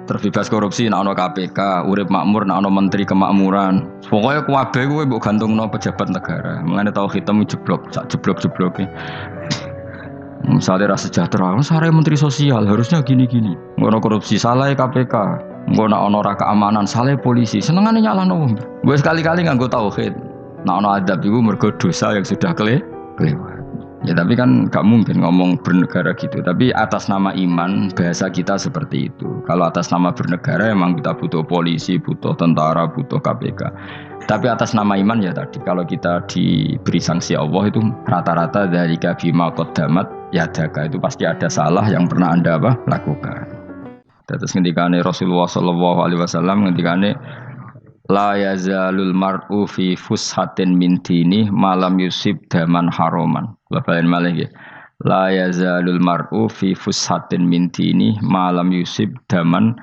terbebas korupsi nek ana KPK, urip makmur nek ana menteri kemakmuran. Pokoke kabeh kuwi mbok gantungno pejabat negara. Mulane tau hitam jeblok, sak jeblok-jebloke. Misalnya rasa sejahtera, sare menteri sosial harusnya gini-gini. Ngono korupsi salah KPK. Ngono ana ora keamanan salah polisi. Senengane nyalahno wong. Gue sekali-kali nganggo tauhid. Nek ana adab iku mergo dosa yang sudah kelewat. Ya tapi kan gak mungkin ngomong bernegara gitu. Tapi atas nama iman bahasa kita seperti itu. Kalau atas nama bernegara emang kita butuh polisi, butuh tentara, butuh KPK. Tapi atas nama iman ya tadi kalau kita diberi sanksi Allah itu rata-rata dari bima qaddamat yadaka itu pasti ada salah yang pernah Anda lakukan. Terus ngendikane Rasulullah sallallahu alaihi wasallam ngendikane la yazalul mar'u fi fushatin min dini malam yusib daman haroman. Bapak malih nggih. La yazalul mar'u fi fushatin min dini malam yusib daman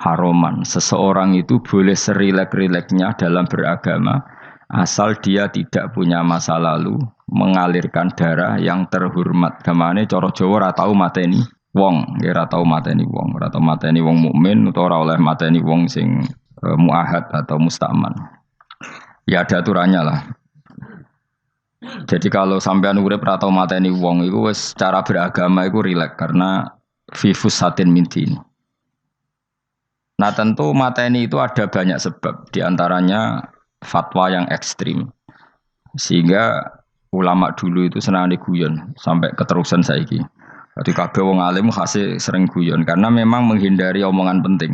haroman. Seseorang itu boleh serilek-rileknya dalam beragama asal dia tidak punya masa lalu mengalirkan darah yang terhormat. Gamane cara Jawa ora tau mateni wong, ora tau mateni wong, ora tau mateni wong mukmin utawa ora oleh mateni wong sing muahad atau mustaman. Ya ada aturannya lah. Jadi kalau sampean urip ora tau mateni wong iku wis cara beragama iku rileks karena fifus satin mintin. Nah tentu mateni itu ada banyak sebab, diantaranya fatwa yang ekstrim. Sehingga ulama dulu itu senang guyon sampai keterusan saiki. Jadi kabeh wong alim khase sering guyon karena memang menghindari omongan penting.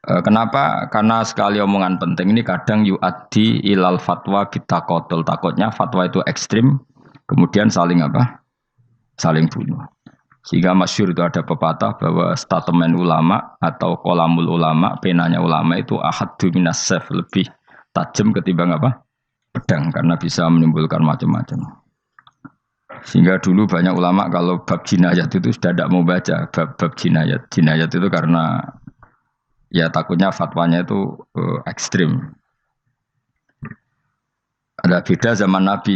Kenapa? Karena sekali omongan penting ini kadang yu'addi ilal fatwa bitaqatul. Takutnya fatwa itu ekstrim, kemudian saling saling bunuh. Sehingga masyhur itu ada pepatah bahwa statement ulama atau kolamul ulama, penanya ulama itu ahaddu minas sayf, lebih tajam ketimbang pedang karena bisa menimbulkan macam-macam. Sehingga dulu banyak ulama kalau bab jinayat itu sudah tidak mau baca bab jinayat. Jinayat itu karena ya takutnya fatwanya itu ekstrim. Ada beda zaman Nabi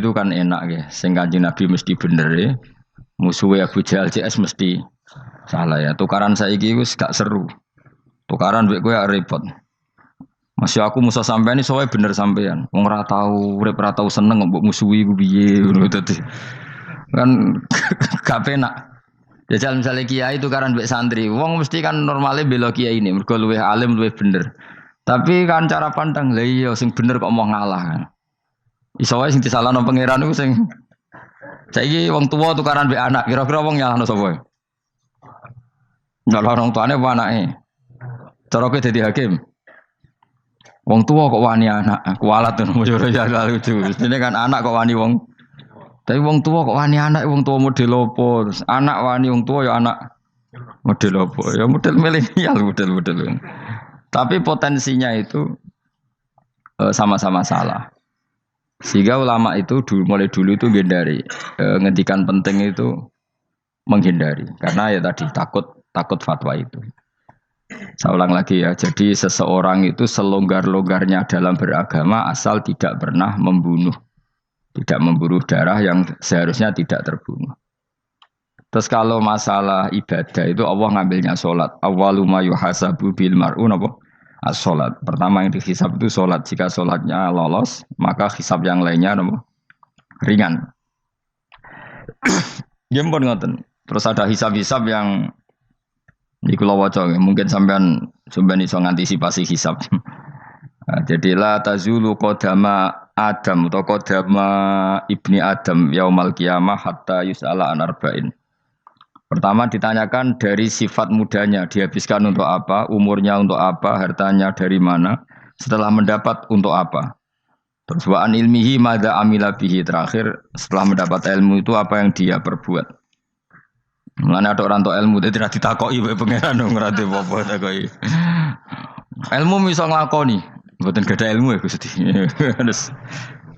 itu kan enak ya. Sing Kanjeng Nabi mesti bener ya. Musuhnya Abu Jahal CS mesti salah ya. Tukaran saiki wis gak seru. Tukaran mbek kowe repot. Masih aku musuh sampean iki sowe bener sampean. Wong ora tau urip ora tau seneng mbok musuhi ku piye ngono dadi. Kan gak penak. Ya jalan misalnya kiai tukaran mbek santri. Wong mesti kan normale bela kiai ini mergo luwih alim luwih bener. Tapi kan cara pandang lha iya sing bener kok mau ngalah kan. Iso wae sing disalahno pangeran iku sing saiki wong tuwa tukaran mbek anak, kira-kira wong nyalahno sapa? Nyalahno wong tuane apa anake? Cara kowe dadi hakim. Wong tuwa kok wani anak, kualat ngono ya lucu. Dene kan anak kok wani wong. Tapi wong tuwa kok wani anak, wong tuwa model opo? Terus anak wani wong tuwa ya anak model opo? Ya model milenial model. Tapi potensinya itu sama-sama salah. Sehingga ulama itu mulai dulu itu menghindari ngendikan penting itu menghindari karena ya tadi takut fatwa itu. Saya ulang lagi ya. Jadi seseorang itu selonggar-longgarnya dalam beragama asal tidak pernah membunuh, tidak memburu darah yang seharusnya tidak terbunuh. Terus kalau masalah ibadah itu Allah ngambilnya sholat. Awwaluma yuhasabu bil mar'un apa? As-sholat. Pertama yang dihisab itu sholat. Jika sholatnya lolos, maka hisab yang lainnya ringan. Jempol ngoten. Terus ada hisab-hisab yang di kula waca mungkin sampean iso ngantisipasi hisab. Nah, jadi la tazulu qadama Adam atau qadama ibni Adam yaumal qiyamah hatta yus'ala an arba'in. Pertama ditanyakan dari sifat mudanya, dihabiskan untuk apa, umurnya untuk apa, hartanya dari mana, setelah mendapat untuk apa. Terus wa'an ilmihi madza amila bihi, terakhir setelah mendapat ilmu itu apa yang dia perbuat. Mulane ada orang tok ilmu dadi ra ditakoki wae pangeran ora apa-apa takoki. Ilmu iso nglakoni, mboten gadah ilmu ya Gusti. Terus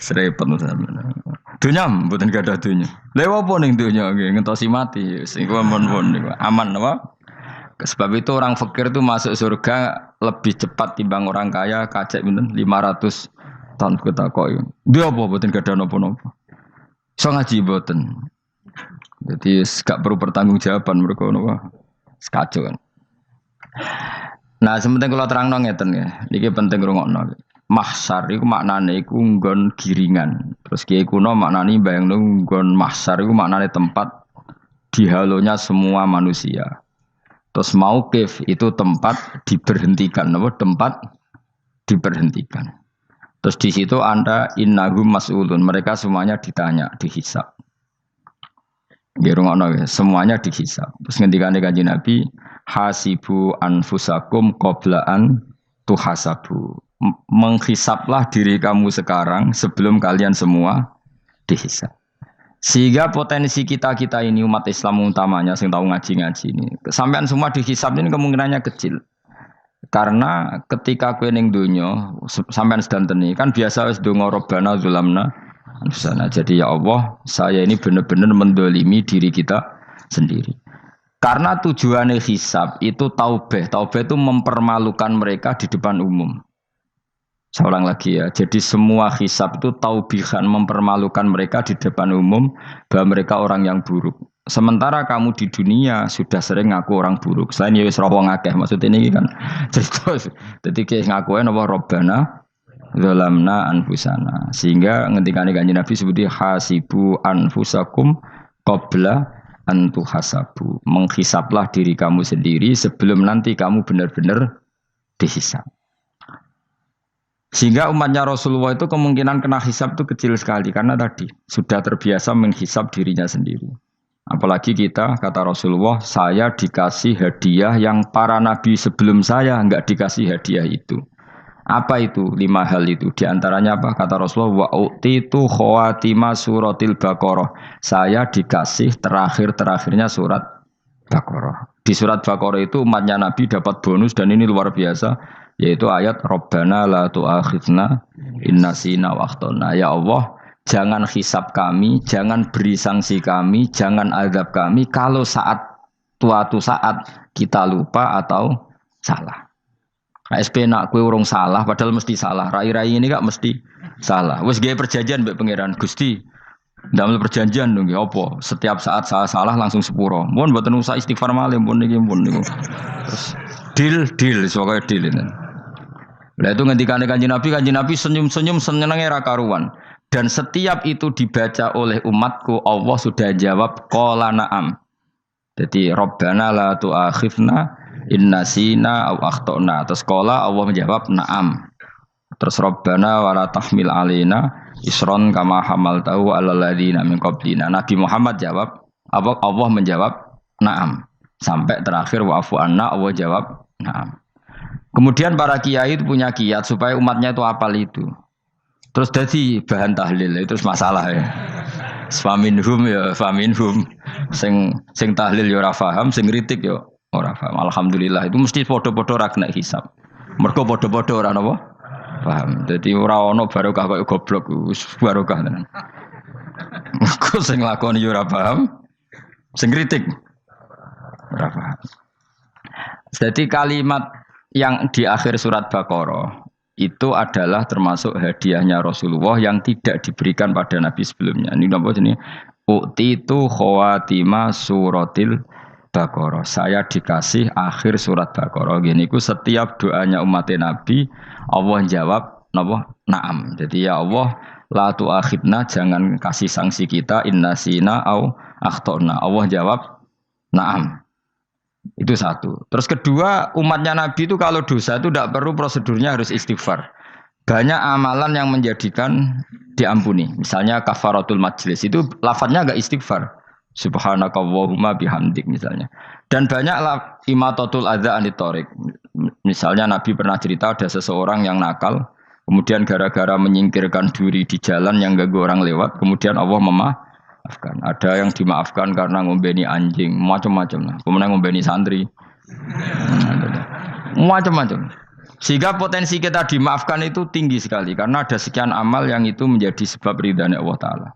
serepet sampeyan. Dunya mboten gadah dunya. Lha apa ning dunya nggih ngentosi mati sing aman niku. Aman apa? Sebab itu orang fakir itu masuk surga lebih cepat timbang orang kaya kacek pinten 500 tahun ketakoki. Dia apa mboten gadah napa-napa. Iso ngaji mboten. Jadi gak perlu pertanggungjawaban mereka napa. Sekacau kan. Nah, sementing kalau terang ngeten ya, ini penting rungokno. Mahsyar itu maknane iku nggon giringan. Terus kiai kuno maknane bayangno nggon mahsyar itu maknane tempat dihalonya semua manusia. Terus mauqif itu tempat diberhentikan, apa? Tempat diberhentikan. Terus di situ Anda innahum mas'ulun, mereka semuanya ditanya, dihisab. Gerungono ya, semuanya dihisab. Terus ngendikane Kanjeng Nabi, hasibu anfusakum qablaan tuhasabu. Menghisaplah diri kamu sekarang sebelum kalian semua dihisab. Sehingga potensi kita ini umat Islam utamanya sing tahu ngaji-ngaji ini, sampean semua dihisab ini kemungkinannya kecil. Karena ketika kowe ning donya sampean sedantene kan biasa wis donga robbana zulamna anfusana. Jadi ya Allah, saya ini benar-benar mendolimi diri kita sendiri. Karena tujuannya hisab itu taubah. Taubah itu mempermalukan mereka di depan umum. Saya ulang lagi ya. Jadi semua hisab itu taubihan, mempermalukan mereka di depan umum bahwa mereka orang yang buruk. Sementara kamu di dunia sudah sering ngaku orang buruk. Selain ya wis wong akeh, maksud ini kan cerita dadi ngakuin apa robbana zalamna anfusana. Sehingga ngendikane Kanjeng Nabi sebuti hasibu anfusakum qabla an tuhasabu. Menghisaplah diri kamu sendiri sebelum nanti kamu benar-benar dihisab. Sehingga umatnya Rasulullah itu kemungkinan kena hisab itu kecil sekali karena tadi sudah terbiasa menghisab dirinya sendiri. Apalagi kita, kata Rasulullah, saya dikasih hadiah yang para nabi sebelum saya enggak dikasih hadiah itu. Apa itu? 5 hal itu. Di antaranya apa? Kata Rasulullah, wa utitu khawatima suratil Baqarah. Saya dikasih terakhir-terakhirnya surat Baqarah. Di surat Baqarah itu umatnya Nabi dapat bonus dan ini luar biasa, yaitu ayat Rabbana la tu'akhidna inna sina wa akhtana. Ya Allah, jangan hisab kami, jangan beri sanksi kami, jangan azab kami kalau suatu saat kita lupa atau salah. SP nak kue urung salah, padahal mesti salah. Rai-rai ini gak mesti salah. Wes gaya perjanjian mbek pangeran Gusti. Dalam perjanjian dong, apa? Setiap saat saya salah langsung sepuro. Mohon buatan usaha istighfar malih, mohon niki, mohon niku. Terus deal, soalnya deal ini. Lah itu ngendikan Kanjeng Nabi senyum-senyum senengnya ra karuan. Dan setiap itu dibaca oleh umatku, Allah sudah jawab qala na'am. Jadi Rabbana la tu'akhifna inna sina au akhtana. Terus qala Allah menjawab na'am. Terus Rabbana wa la tahmil alaina isron kama hamaltahu 'alal ladzina min qablina. Nabi Muhammad jawab, Allah menjawab na'am. Sampai terakhir wa'fu anna, Allah jawab na'am. Kemudian para kiai itu punya kiat supaya umatnya itu hafal itu. Terus jadi bahan tahlil itu masalah ya. Faminhum ya faminhum. Sing tahlil ya ora paham, sing kritik ya ora paham. Alhamdulillah itu mesti padha-padha ra kena hisab. Mergo padha-padha ora napa? Paham. Dadi ora ana barokah kaya goblok wis barokah tenan. Mergo sing lakoni ya ora paham, sing kritik ora paham. Jadi kalimat yang di akhir surat Baqarah itu adalah termasuk hadiahnya Rasulullah yang tidak diberikan pada Nabi sebelumnya. Ini apa ini? Utitu khawatima suratil Baqarah. Saya dikasih akhir surat Baqarah. Gini ku setiap doanya umat Nabi Allah jawab napa? Naam. Jadi ya Allah la tu'akhidna, jangan kasih sanksi kita inna sina au akhtana. Allah jawab naam. Itu satu. Terus kedua, umatnya Nabi itu kalau dosa itu tidak perlu prosedurnya harus istighfar. Banyak amalan yang menjadikan diampuni. Misalnya kafaratul majlis itu lafadznya agak istighfar. Subhanakallahumma bihamdik misalnya. Dan banyak imatatul adza anit thoriq. Misalnya Nabi pernah cerita ada seseorang yang nakal, kemudian gara-gara menyingkirkan duri di jalan yang ganggu orang lewat, kemudian Allah memaafkan. Ada yang dimaafkan karena ngombeni anjing, macam-macam lah. Kemudian ngombeni santri, macam-macam. Sehingga potensi kita dimaafkan itu tinggi sekali karena ada sekian amal yang itu menjadi sebab ridhanya Allah Taala.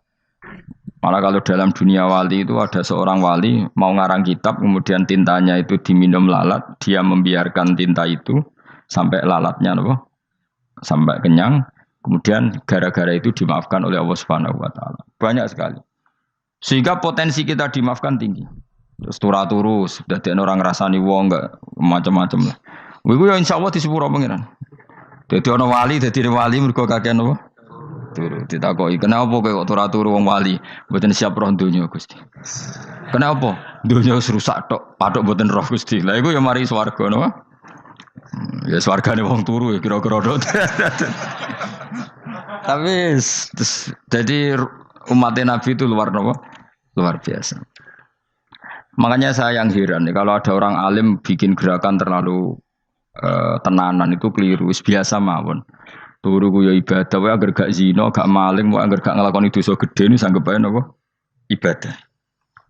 Malah kalau dalam dunia wali itu ada seorang wali mau ngarang kitab, kemudian tintanya itu diminum lalat, dia membiarkan tinta itu sampai lalatnya sampai kenyang, kemudian gara-gara itu dimaafkan oleh Allah Subhanahu Wa Taala. Banyak sekali. Sehingga potensi kita dimaafkan tinggi. Terus turu sudah ada orang rasani wong enggak macam-macam lah. Iku ya insyaallah disepuro pangeran. Dadi ana wali mergo kakean apa? Turu ditakoki, "Kenapa kowe kok turu wong wali? Mboten siap roh donya, Gusti." "Kenapa?" "Donya wis rusak tok, patok mboten roh, Gusti." Lah iku ya mari swarga napa? Ya swargane wong turu ya kira-kira tok. Tapi jadi umat Nabi itu luar napa? Luar biasa. Makanya saya yang heran nih, kalau ada orang alim bikin gerakan terlalu tenanan itu keliru, biasa mawon. Turu ku ya ibadah, wae agar gak zina, gak maling, wae agar gak nglakoni dosa gedhe ini sanggep ae napa? Ibadah.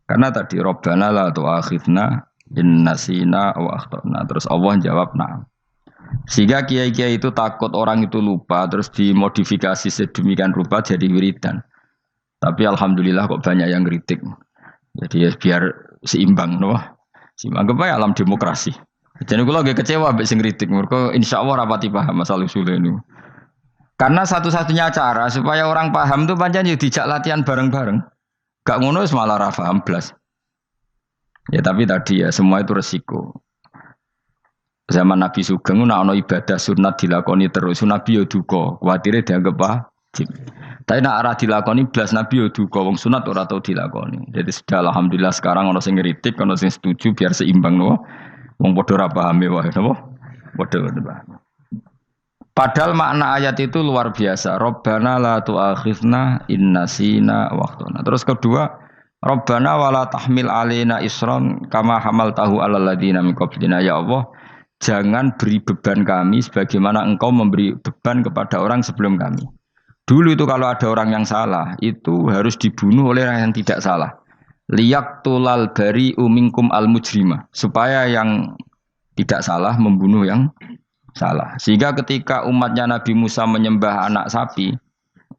Karena tadi Rabbana la tu'akhidna in nasina wa akhtana. Terus Allah jawab na'am. Sehingga kiai-kiai itu takut orang itu lupa, terus dimodifikasi sedemikian rupa jadi wiridan. Tapi alhamdulillah kok banyak yang kritik. Jadi ya biar seimbang, no? Seimbang apa alam demokrasi. Jadi kalau lagi kecewa ambek sing kritik, mereka insyaallah rapati paham masalah usul ini. Karena satu-satunya cara supaya orang paham itu pancen yo dijak latihan bareng-bareng. Gak ngono wis malah ra paham blas. Ya tapi tadi ya semua itu resiko. Zaman Nabi Sugeng ana ibadah sunat dilakoni terus, Nabi yo duka, kuwatire dianggap wajib. Tapi nek ora dilakoni blas Nabi yo duka, wong sunat ora tau dilakoni. Jadi sudah alhamdulillah sekarang ana sing ngritik, ana sing setuju biar seimbang no. Wong padha ora pahame wae napa? Padha paham. Padahal makna ayat itu luar biasa. Rabbana la tu'akhidna in nasina wa akhtana. Terus kedua, Rabbana wala tahmil alaina isron kama hamaltahu alal ladina min qablina. Ya Allah, jangan beri beban kami sebagaimana Engkau memberi beban kepada orang sebelum kami. Dulu itu kalau ada orang yang salah, itu harus dibunuh oleh orang yang tidak salah. Liyaqtulal bari'u minkum al-mujrima. Supaya yang tidak salah membunuh yang salah. Sehingga ketika umatnya Nabi Musa menyembah anak sapi,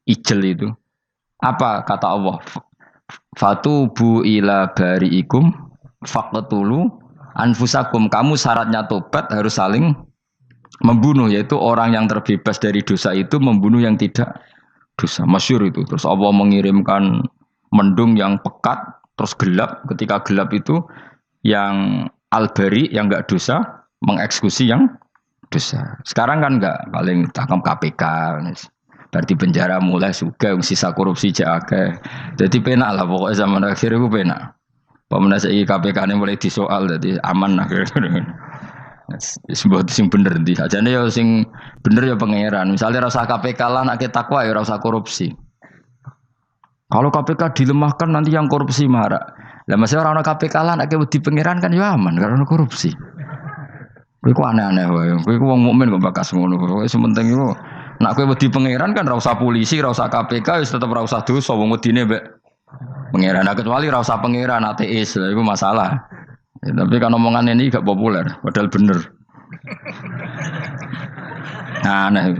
ijel itu, apa kata Allah? Fatubu ila bari'ikum faqtulu anfusakum. Kamu syaratnya tobat harus saling membunuh, yaitu orang yang terbebas dari dosa itu membunuh yang tidak dosa. Masyhur itu. Terus Allah mengirimkan mendung yang pekat, terus gelap. Ketika gelap itu yang al-bari yang enggak dosa mengeksekusi yang dosa. Sekarang kan enggak, paling tangkap KPK. Berarti penjara mulai suka, sisa korupsi jake. Jadi penak lah pokoknya zaman akhir itu penak. Pemenang KPK ini mulai disoal, jadi aman lah. Sebuah sing bener di aja nih ya sing bener ya pangeran. Misalnya rasa KPK lah nak takwa ya rasa korupsi. Kalau KPK dilemahkan nanti yang korupsi marah. Lah masalah orang KPK lah nak di pangeran kan ya aman karena korupsi. Kowe aneh-aneh wae. Kowe wong mukmin kok bakas ngono. Kowe sementing iku nak kowe wedi pangeran kan ra usah polisi, ra usah KPK wis tetep ra usah dosa wong wedine mbek pangeran. Nah, kecuali ra usah pangeran ateis, iku masalah. Ya, tapi kan omongan ini gak populer, padahal bener. Nah, aneh.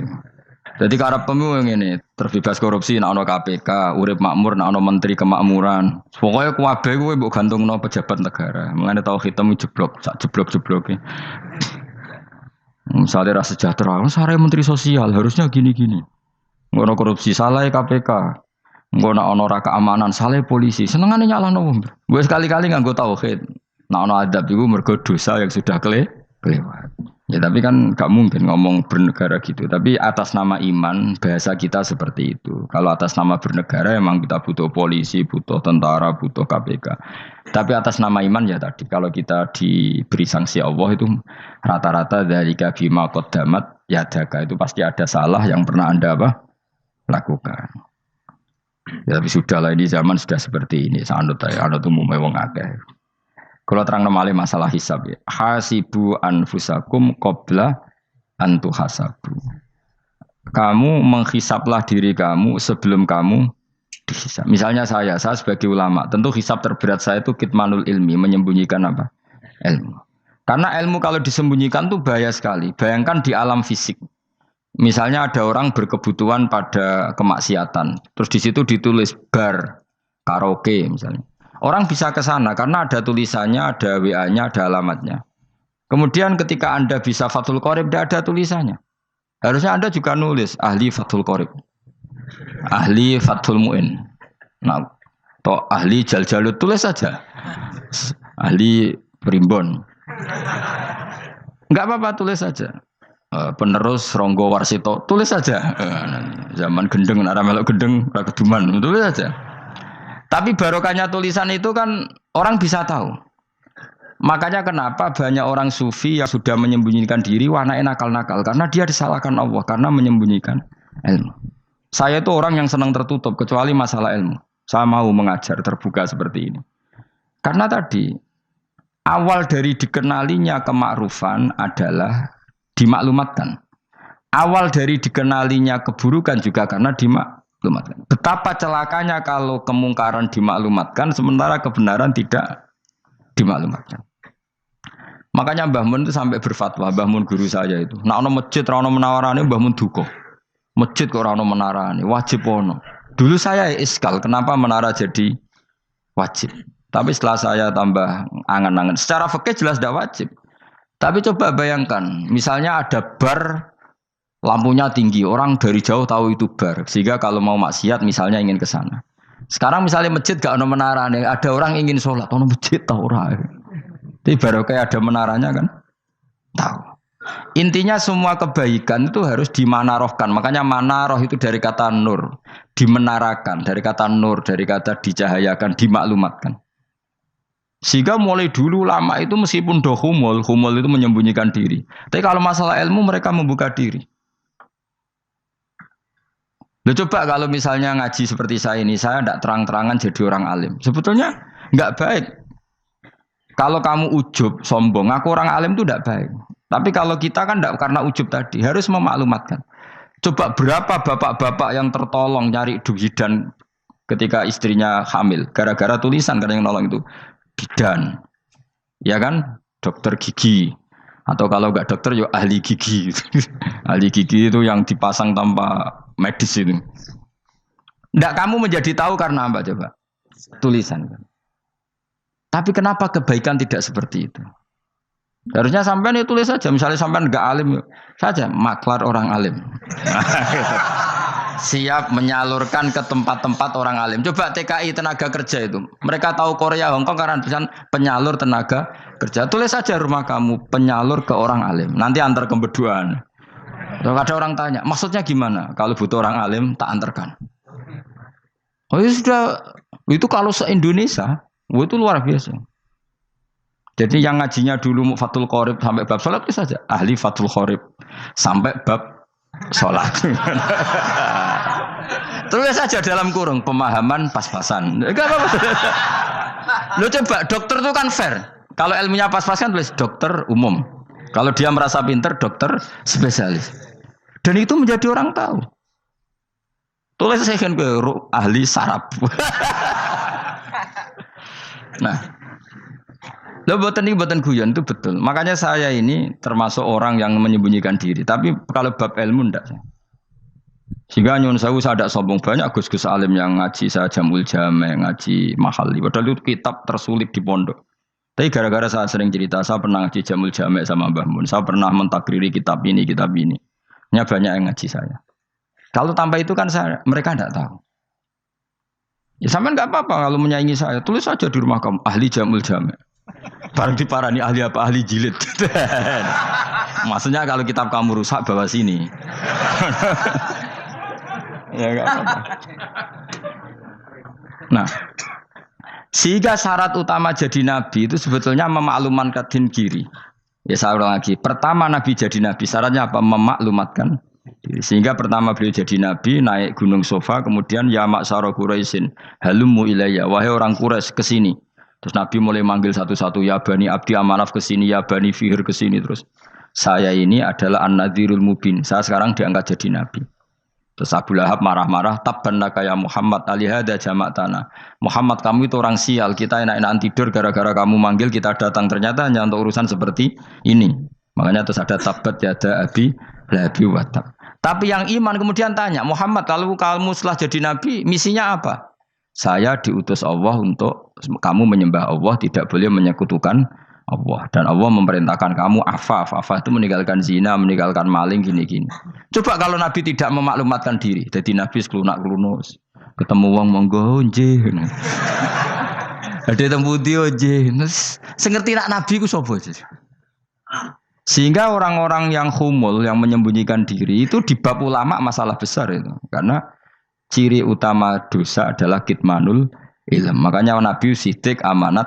Jadi karep pemilu ini terbebas korupsi, nak ono KPK, urip makmur, nak ono menteri kemakmuran. Pokoknya kuwabe kowe mbok gantungno pejabat negara. Mengane tau hitam jeblok, sak jeblok-jebloke. Misalnya rasa sejahtera, sare menteri sosial harusnya gini-gini. Ngono korupsi salah KPK. Ngono ono ra keamanan salah polisi. Senengane nyalahno wong. Gue sekali-kali nganggo tauhid. Nah, ono adab itu mergo dosa yang sudah kelewat. Ya tapi kan gak mungkin ngomong bernegara gitu. Tapi atas nama iman bahasa kita seperti itu. Kalau atas nama bernegara emang kita butuh polisi, butuh tentara, butuh KPK. Tapi atas nama iman ya tadi kalau kita diberi sanksi Allah itu rata-rata dari bima qaddamat yadaka itu pasti ada salah yang pernah Anda lakukan. Ya tapi sudahlah ini zaman sudah seperti ini. Anut umumnya wong akeh. Kalau terang nomale masalah hisab ya. Hasibu anfusakum qabla antu hasabu. Kamu menghisaplah diri kamu sebelum kamu dihisab. Misalnya saya sebagai ulama, tentu hisab terberat saya itu kitmanul ilmi, menyembunyikan apa? Ilmu. Karena ilmu kalau disembunyikan tuh bahaya sekali. Bayangkan di alam fisik. Misalnya ada orang berkebutuhan pada kemaksiatan, terus di situ ditulis bar karaoke misalnya. Orang bisa ke sana karena ada tulisannya, ada WA-nya, ada alamatnya. Kemudian ketika Anda bisa Fathul Qorib, tidak ada tulisannya. Harusnya Anda juga nulis ahli Fathul Qorib, ahli Fathul Mu'in. Nah, atau ahli Jaljalut tulis saja. Ahli Primbon. Enggak apa-apa, tulis saja. Penerus Ronggo Warsito, tulis saja. Zaman gendeng, ora melok gendeng, ora keduman, tulis saja. Tapi barokahnya tulisan itu kan orang bisa tahu. Makanya kenapa banyak orang sufi yang sudah menyembunyikan diri warnanya nakal-nakal karena dia disalahkan Allah karena menyembunyikan ilmu. Saya itu orang yang senang tertutup kecuali masalah ilmu. Saya mau mengajar terbuka seperti ini. Karena tadi awal dari dikenalinya kemakrufan adalah dimaklumatkan. Awal dari dikenalinya keburukan juga karena dimaklumatkan. Betapa celakanya kalau kemungkaran dimaklumatkan sementara kebenaran tidak dimaklumatkan. Makanya Mbah Mun itu sampai berfatwa, Mbah Mun guru saya itu. Nak ono masjid ra ono menawarane Mbah Mun duka. Masjid kok ora ono menarane, wajib ono. Dulu saya iskal, kenapa menara jadi wajib? Tapi setelah saya tambah angan-angan, secara fikih jelas tidak wajib. Tapi coba bayangkan, misalnya ada bar lampunya tinggi, orang dari jauh tahu itu bar, sehingga kalau mau maksiat misalnya ingin ke sana. Sekarang misalnya masjid gak ono menarane, ada orang ingin sholat, ono masjid tahu ora. Tapi baru kayak ada menaranya kan? Tahu. Intinya semua kebaikan itu harus dimanarohkan. Makanya manaroh itu dari kata nur. Dimenarakan. Dari kata nur. Dari kata dicahayakan. Dimaklumatkan. Sehingga mulai dulu lama itu meskipun humul itu menyembunyikan diri. Tapi kalau masalah ilmu mereka membuka diri. Loh coba kalau misalnya ngaji seperti saya ini. Saya tidak terang-terangan jadi orang alim. Sebetulnya nggak baik. Kalau kamu ujub, sombong, aku orang alim itu tidak baik. Tapi kalau kita kan tidak karena ujub tadi, harus memaklumatkan. Coba berapa bapak-bapak yang tertolong nyari bidan ketika istrinya hamil. Gara-gara tulisan, karena yang nolong itu bidan. Ya kan? Dokter gigi. Atau kalau enggak dokter, ya ahli gigi. Ahli gigi itu yang dipasang tanpa medis itu. Tidak kamu menjadi tahu karena apa coba? Tulisan. Tapi kenapa kebaikan tidak seperti itu? Harusnya sampean itu tulis saja. Misalnya sampean enggak alim saja, maklar orang alim. Siap menyalurkan ke tempat-tempat orang alim. Coba TKI tenaga kerja itu. Mereka tahu Korea, Hongkong karena tulisan penyalur tenaga kerja. Tulis saja rumah kamu penyalur ke orang alim. Nanti antar ke berduaan. Kalau ada orang tanya, maksudnya gimana? Kalau butuh orang alim tak antarkan. Oh ya sudah, itu kalau se-Indonesia. Itu luar biasa. Jadi yang ngajinya dulu Fathul Qorib sampai bab sholat itu saja. Ahli Fathul Qorib sampai bab sholat. Terus saja dalam kurung pemahaman pas-pasan. Enggak apa-apa. Lo coba dokter itu kan fair. Kalau ilmunya pas-pasan tulis dokter umum. Kalau dia merasa pinter dokter spesialis. Dan itu menjadi orang tahu. Tulis saya kan ke ahli saraf. Nah, lo buatan guyon itu betul. Makanya saya ini termasuk orang yang menyembunyikan diri. Tapi kalau bab ilmu enggak. Sehingga nyun saya tidak sombong banyak gus-gus alim yang ngaji saya Jamul Jame, ngaji Mahali. Padahal itu kitab tersulit di pondok. Tapi gara-gara saya sering cerita, saya pernah ngaji Jamul Jame sama Mbah Mun. Saya pernah mentakriri kitab ini, kitab ini. Hanya banyak yang ngaji saya. Kalau tanpa itu kan mereka tidak tahu. Ya sama enggak apa-apa kalau menyaingi saya. Tulis saja di rumah kamu ahli Jamul Jame. Barang diparani ahli apa? Ahli jilid. Maksudnya kalau kitab kamu rusak bawa sini. Ya enggak apa-apa. Nah, sehingga syarat utama jadi nabi itu sebetulnya memaklumatkan diri. Ya saya ulang lagi. Pertama nabi jadi nabi syaratnya apa? Memaklumatkan. Sehingga pertama beliau jadi nabi naik gunung Sofa, kemudian ya maksara Quraisyin halummu ilayya, wahai orang Quraisy kesini. Terus nabi mulai manggil satu-satu, ya bani Abdi Amanaf kesini, ya bani Fihr kesini. Terus saya ini adalah an-nadhirul mubin, saya sekarang diangkat jadi nabi. Terus Abu Lahab marah-marah, tabban laka ya Muhammad alihada jama'tana. Muhammad kamu itu orang sial, kita enak-enakan tidur gara-gara kamu manggil kita datang, ternyata hanya untuk urusan seperti ini. Makanya terus ada tabat yada abi labi watab. Tapi yang iman kemudian tanya, Muhammad kalau kamu setelah jadi nabi, misinya apa? Saya diutus Allah untuk kamu menyembah Allah, tidak boleh menyekutukan Allah. Dan Allah memerintahkan kamu afaf. Afaf itu meninggalkan zina, meninggalkan maling, gini-gini. Coba kalau nabi tidak memaklumatkan diri, jadi nabi seklunak-klunus. Ketemu wong monggo nggih. Ada tembu dia nggih. Sing ngerti nak nabi ku sapa? Sehingga orang-orang yang humul, yang menyembunyikan diri itu di bab ulama masalah besar itu. Karena ciri utama dosa adalah kitmanul ilm. Makanya Nabi sidik amanat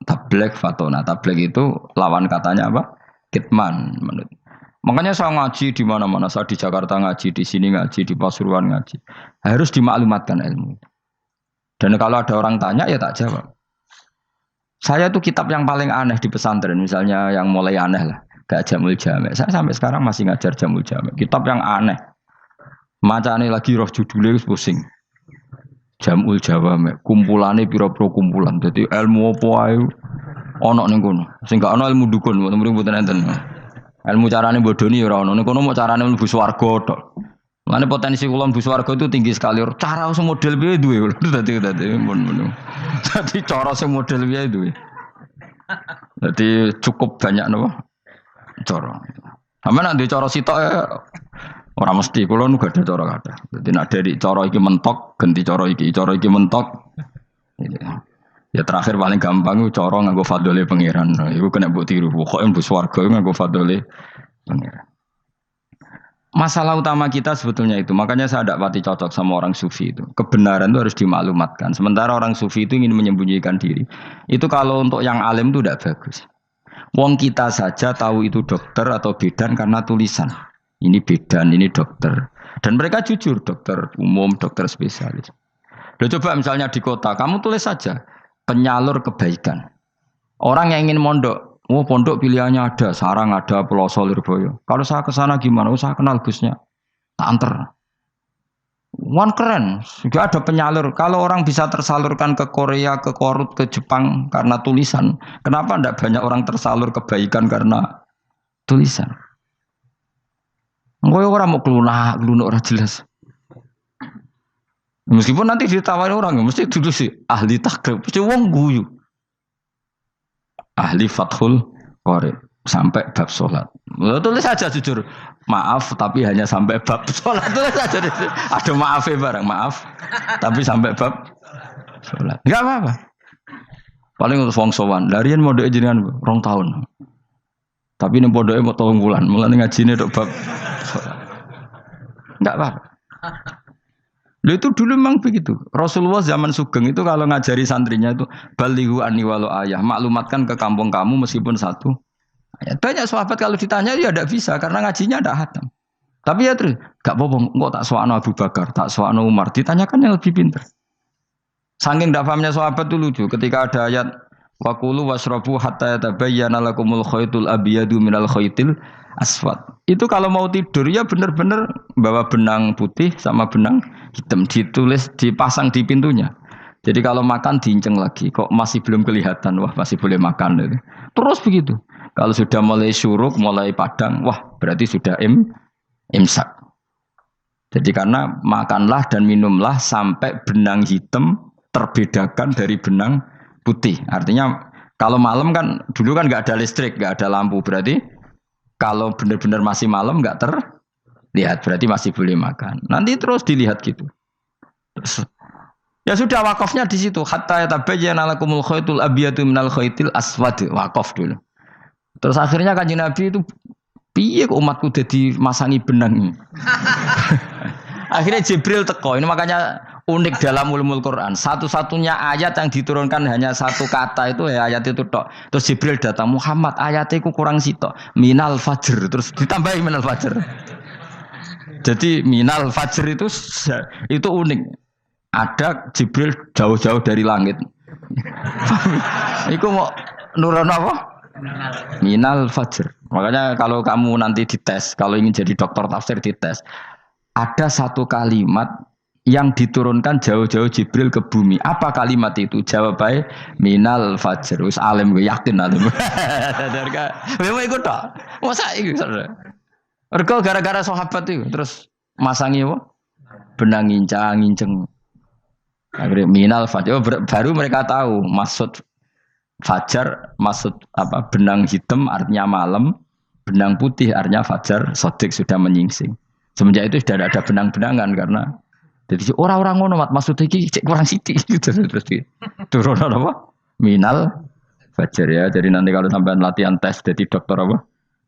tabligh fatona. Tabligh itu lawan katanya apa? Kitman. Makanya saya ngaji di mana-mana. Saya di Jakarta ngaji, di sini ngaji, di Pasuruan ngaji. Harus dimaklumatkan ilmu. Dan kalau ada orang tanya ya tak jawab. Saya tuh kitab yang paling aneh di pesantren, misalnya yang mulai aneh lah. Gak Jamul Jame. Saya sampai sekarang masih ngajar Jamul Jame. Kitab yang aneh. Macane lagi roh judulnya pusing. Jamul Jawame. Kumpulannya pira-pira kumpulan. Jadi ilmu apa ae ono ning kono. Sing gak ono ilmu dukun, mboten enten. Ilmu carane bodoni ora ono. Ning kono mau carane mlebu swarga tok. Mane potensi kula mlebu swarga itu tinggi sekali. Cara sing model piye duwe. Dadi mun. Dadi cara sing model piye duwe. Jadi cukup banyak napa? Cara. Sampe nek ndek cara sitok ora mesti kula nu gak ada cara kathah. Dadi nek dari cara iki mentok ganti cara iki mentok. Ya terakhir paling gampang cara nganggo fadhole pangeran. Iku kena mbok tiru. Pokoke mbok swarga nganggo fadhole pangeran. Masalah utama kita sebetulnya itu. Makanya saya tidak pati cocok sama orang sufi itu. Kebenaran itu harus dimaklumatkan. Sementara orang sufi itu ingin menyembunyikan diri. Itu kalau untuk yang alim itu tidak bagus. Wong kita saja tahu itu dokter atau bidan karena tulisan. Ini bidan, ini dokter. Dan mereka jujur, dokter umum, dokter spesialis. Loh, coba misalnya di kota, kamu tulis saja penyalur kebaikan. Orang yang ingin mondok, pondok pilihannya ada, Sarang ada, Peloso, Lirboyo. Kalau saya ke sana gimana? Saya kenal busnya, tak anter. Wan keren, juga ada penyalur. Kalau orang bisa tersalurkan ke Korea, ke Korut, ke Jepang karena tulisan, kenapa tidak banyak orang tersalur kebaikan karena tulisan? Enggak orang mau kelunak orang jelas. Meskipun nanti ditawari orang, mesti dulu sih ahli takrib, mesti wong guyu, ahli fathul qorib sampai bab sholat. Tulis saja jujur. Maaf, tapi hanya sampai bab sholat. Tulis saja. Ada maafnya bareng, maaf. Tapi sampai bab sholat. Enggak apa-apa. Paling untuk wong sowan. Larian mau doa jenengan 2 tahun. Tapi ini bodohnya mau 3 bulan. Mulai ngajine dok bab sholat. Enggak apa-apa. Loh itu dulu memang begitu. Rasulullah zaman Sugeng itu kalau ngajari santrinya itu balighu anni walau ayah. Maklumatkan ke kampung kamu meskipun 1 ayat. Banyak sahabat kalau ditanya ya tidak bisa karena ngajinya tidak hatam. Tapi ya terus gak apa-apa. Enggak tak soal Abu Bakar, tak soal Umar. Ditanyakan yang lebih pintar. Saking tidak pahamnya sahabat itu lucu. Ketika ada ayat Wakulu wasrobu hatta yatabayyana lakumul khaytul abyadu minal khaytil aswad. Itu kalau mau tidur ya benar-benar bawa benang putih sama benang hitam ditulis dipasang di pintunya. Jadi kalau makan diinceng lagi. Kok masih belum kelihatan? Wah masih boleh makan. Terus begitu. Kalau sudah mulai syuruk, mulai padang, wah berarti sudah imsak. Jadi karena makanlah dan minumlah sampai benang hitam terbedakan dari benang putih. Artinya kalau malam kan dulu kan nggak ada listrik, nggak ada lampu. Berarti kalau benar-benar masih malam nggak terlihat, berarti masih boleh makan. Nanti terus dilihat gitu. Terus, ya sudah wakafnya di situ. Hatta yatabayyana lakumul khaytul abyadu minal khaytil aswad. Wakaf dulu. Terus akhirnya Kanjeng Nabi itu piye kok umatku jadi masangi benang. Akhirnya Jibril teko. Ini makanya unik dalam ulumul Quran. Satu-satunya ayat yang diturunkan hanya 1 kata itu ya ayat itu tok. Terus Jibril datang, Muhammad ayatnya ku kurang sitok. Minal fajr. Terus ditambahi minal fajr. Jadi minal fajr itu unik. Ada Jibril jauh-jauh dari langit. Iku mau nurun apa? Minal fajr. Makanya kalau kamu nanti dites, kalau ingin jadi dokter tafsir dites, ada 1 kalimat yang diturunkan jauh-jauh Jibril ke bumi. Apa kalimat itu? Jawabannya minal fajr. Wis alim gue yakin alim. Memang ikut tak? Masa itu? Mergo gara-gara sahabat itu terus masangi apa? Benang ngincang. Akhirnya minal fajr. Baru mereka tahu maksud fajar, maksud apa? Benang hitam artinya malam, benang putih artinya fajar. Sodik sudah menyingsing. Semenjak itu sudah ada benang-benangan karena jadi orang-orang ngono maksudnya iki kurang sithik gitu terus turun apa? Minal fajar ya. Jadi nanti kalau sampai latihan tes jadi dokter apa?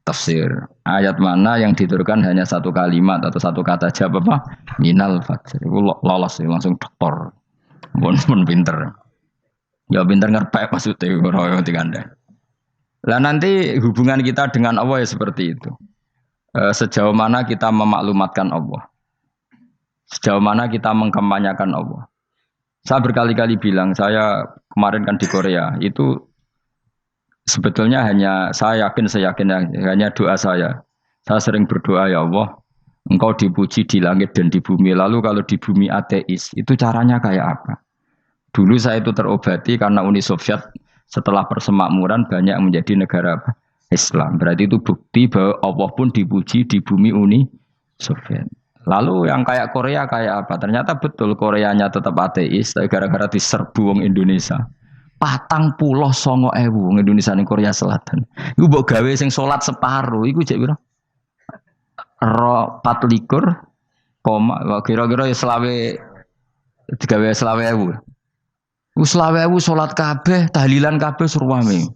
tafsir. Ayat mana yang diturunkan hanya satu kalimat atau satu kata aja apa? Minal fajr. Itu lolos langsung doktor. Pun pinter. Ya pinter ngerpek maksudnya ora digandeng. Lah nanti hubungan kita dengan Allah ya seperti itu. Sejauh mana kita memaklumatkan Allah. Sejauh mana kita mengkampanyakan Allah. Saya berkali-kali bilang, saya kemarin kan di Korea, itu sebetulnya saya yakin hanya doa saya. Saya sering berdoa, ya Allah, Engkau dipuji di langit dan di bumi. Lalu kalau di bumi ateis, itu caranya kayak apa? Dulu saya itu terobati karena Uni Soviet setelah persemakmuran banyak menjadi negara Islam. Berarti itu bukti bahwa Allah pun dipuji di bumi Uni Soviet. Lalu yang kayak Korea kayak apa? Ternyata betul Koreanya tetap ateis, tapi gara-gara diserbu wong Indonesia. 49.000 wong Indonesia ning Korea Selatan. Iku mbok gawe sing salat separuh, iku jek pira? 24, kira-kira ya selawe digawe 20.000. Wis 20.000 salat kabeh, tahlilan kabeh surwame.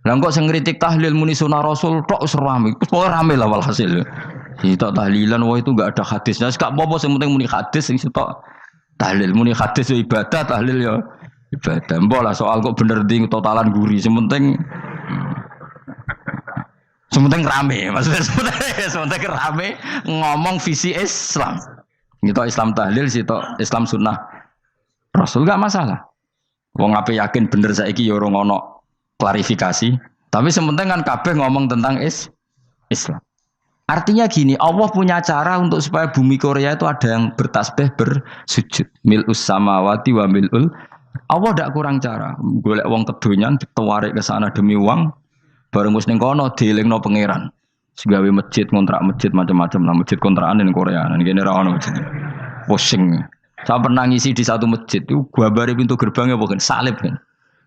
Lah kok sing ngritik tahlil muni sunah Rasul tok surwame. Pokoke rame lah walhasil. Kita tahlilan wah itu enggak ada hadisnya. Enggak apa-apa sing penting muni hadis sing sitok tahlil muni hadis ya ibadah, tahlil ya ibadah. Mbok lah soal kok bener ding totalan guri sing penting rame. Maksudnya sementing rame ngomong visi Islam. Kita Islam tahlil sitok Islam sunnah Rasul enggak masalah. Wong ape yakin bener saiki ya ora ono klarifikasi. Tapi sementing kan kabeh ngomong tentang Islam. Artinya gini, Allah punya cara untuk supaya bumi Korea itu ada yang bertasbih bersujud. Mil'us samawati wa mil'ul. Allah tidak kurang cara. Golek wong kedonyan ditawarik ke sana demi uang. Bareng wis ning kono dielingno pangeran. Segawe masjid, kontrak masjid macam-macam lah masjid kontrakan ning Korea. Nang kene ra ono masjid. Pusing. Saya pernah ngisi di satu masjid itu gambare pintu gerbangnya bukan salib kan.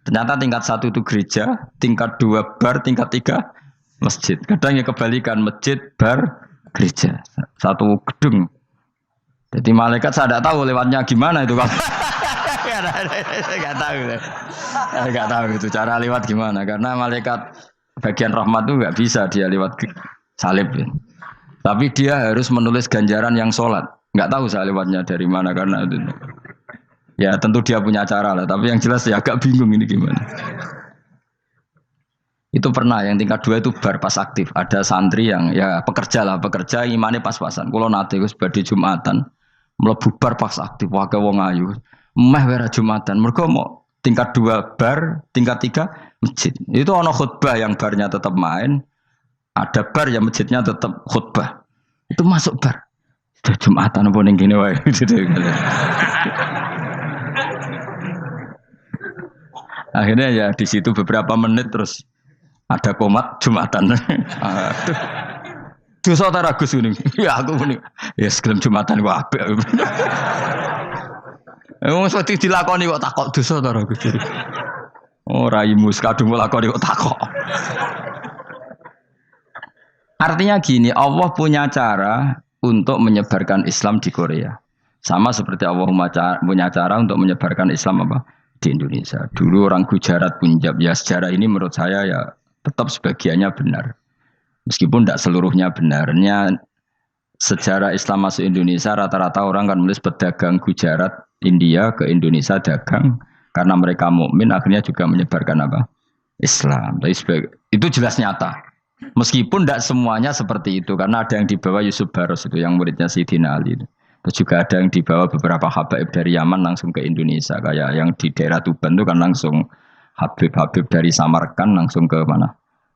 Ternyata tingkat 1 itu gereja, tingkat 2 bar, tingkat 3 masjid. Kadang ya kebalikan masjid, bar, gereja. Satu gedung. Jadi malaikat saya tidak tahu lewatnya gimana itu. Enggak tahu itu cara lewat gimana. Karena malaikat bagian rahmat itu enggak bisa dia lewat salib. Tapi dia harus menulis ganjaran yang sholat. Enggak tahu saya lewatnya dari mana karena itu. Ya tentu dia punya cara lah. Tapi yang jelas ya agak bingung ini gimana. Itu pernah yang tingkat 2 itu bar pas aktif. Ada santri yang ya pekerja imannya pas-pasan. Kalau nanti gus badhe Jumatan mlebu bar pas aktif wae wong ayu. Meh wera Jumatan. Mergo mau tingkat 2 bar, tingkat 3 masjid. Itu ana khutbah yang barnya tetap main. Ada bar yang masjidnya tetap khutbah. Itu masuk bar. Sudah Jumatan apa ning kene wae. Akhirnya ya di situ beberapa menit terus ada komat Jumatan. Dosa ta Gus ini. Ya aku muni. Ya segelem Jumatan ku apik. Wong mesti dilakoni kok takok dosa ta Gus. Oh raimu kadung lakoni kok takok. Artinya gini, Allah punya cara untuk menyebarkan Islam di Korea. Sama seperti Allah punya cara untuk menyebarkan Islam apa di Indonesia. Dulu orang Gujarat, Punjab, ya sejarah ini menurut saya ya tetap sebagiannya benar. Meskipun tidak seluruhnya benarnya sejarah Islam masuk Indonesia rata-rata orang kan menulis pedagang Gujarat, India ke Indonesia dagang karena mereka mukmin akhirnya juga menyebarkan apa? Islam. Itu jelas nyata. Meskipun tidak semuanya seperti itu karena ada yang dibawa Yusuf Baros itu yang muridnya Sayyidina Ali. Terus juga ada yang dibawa beberapa habaib dari Yaman langsung ke Indonesia kayak yang di daerah Tuban itu kan langsung Habib dari Samarkand langsung ke mana?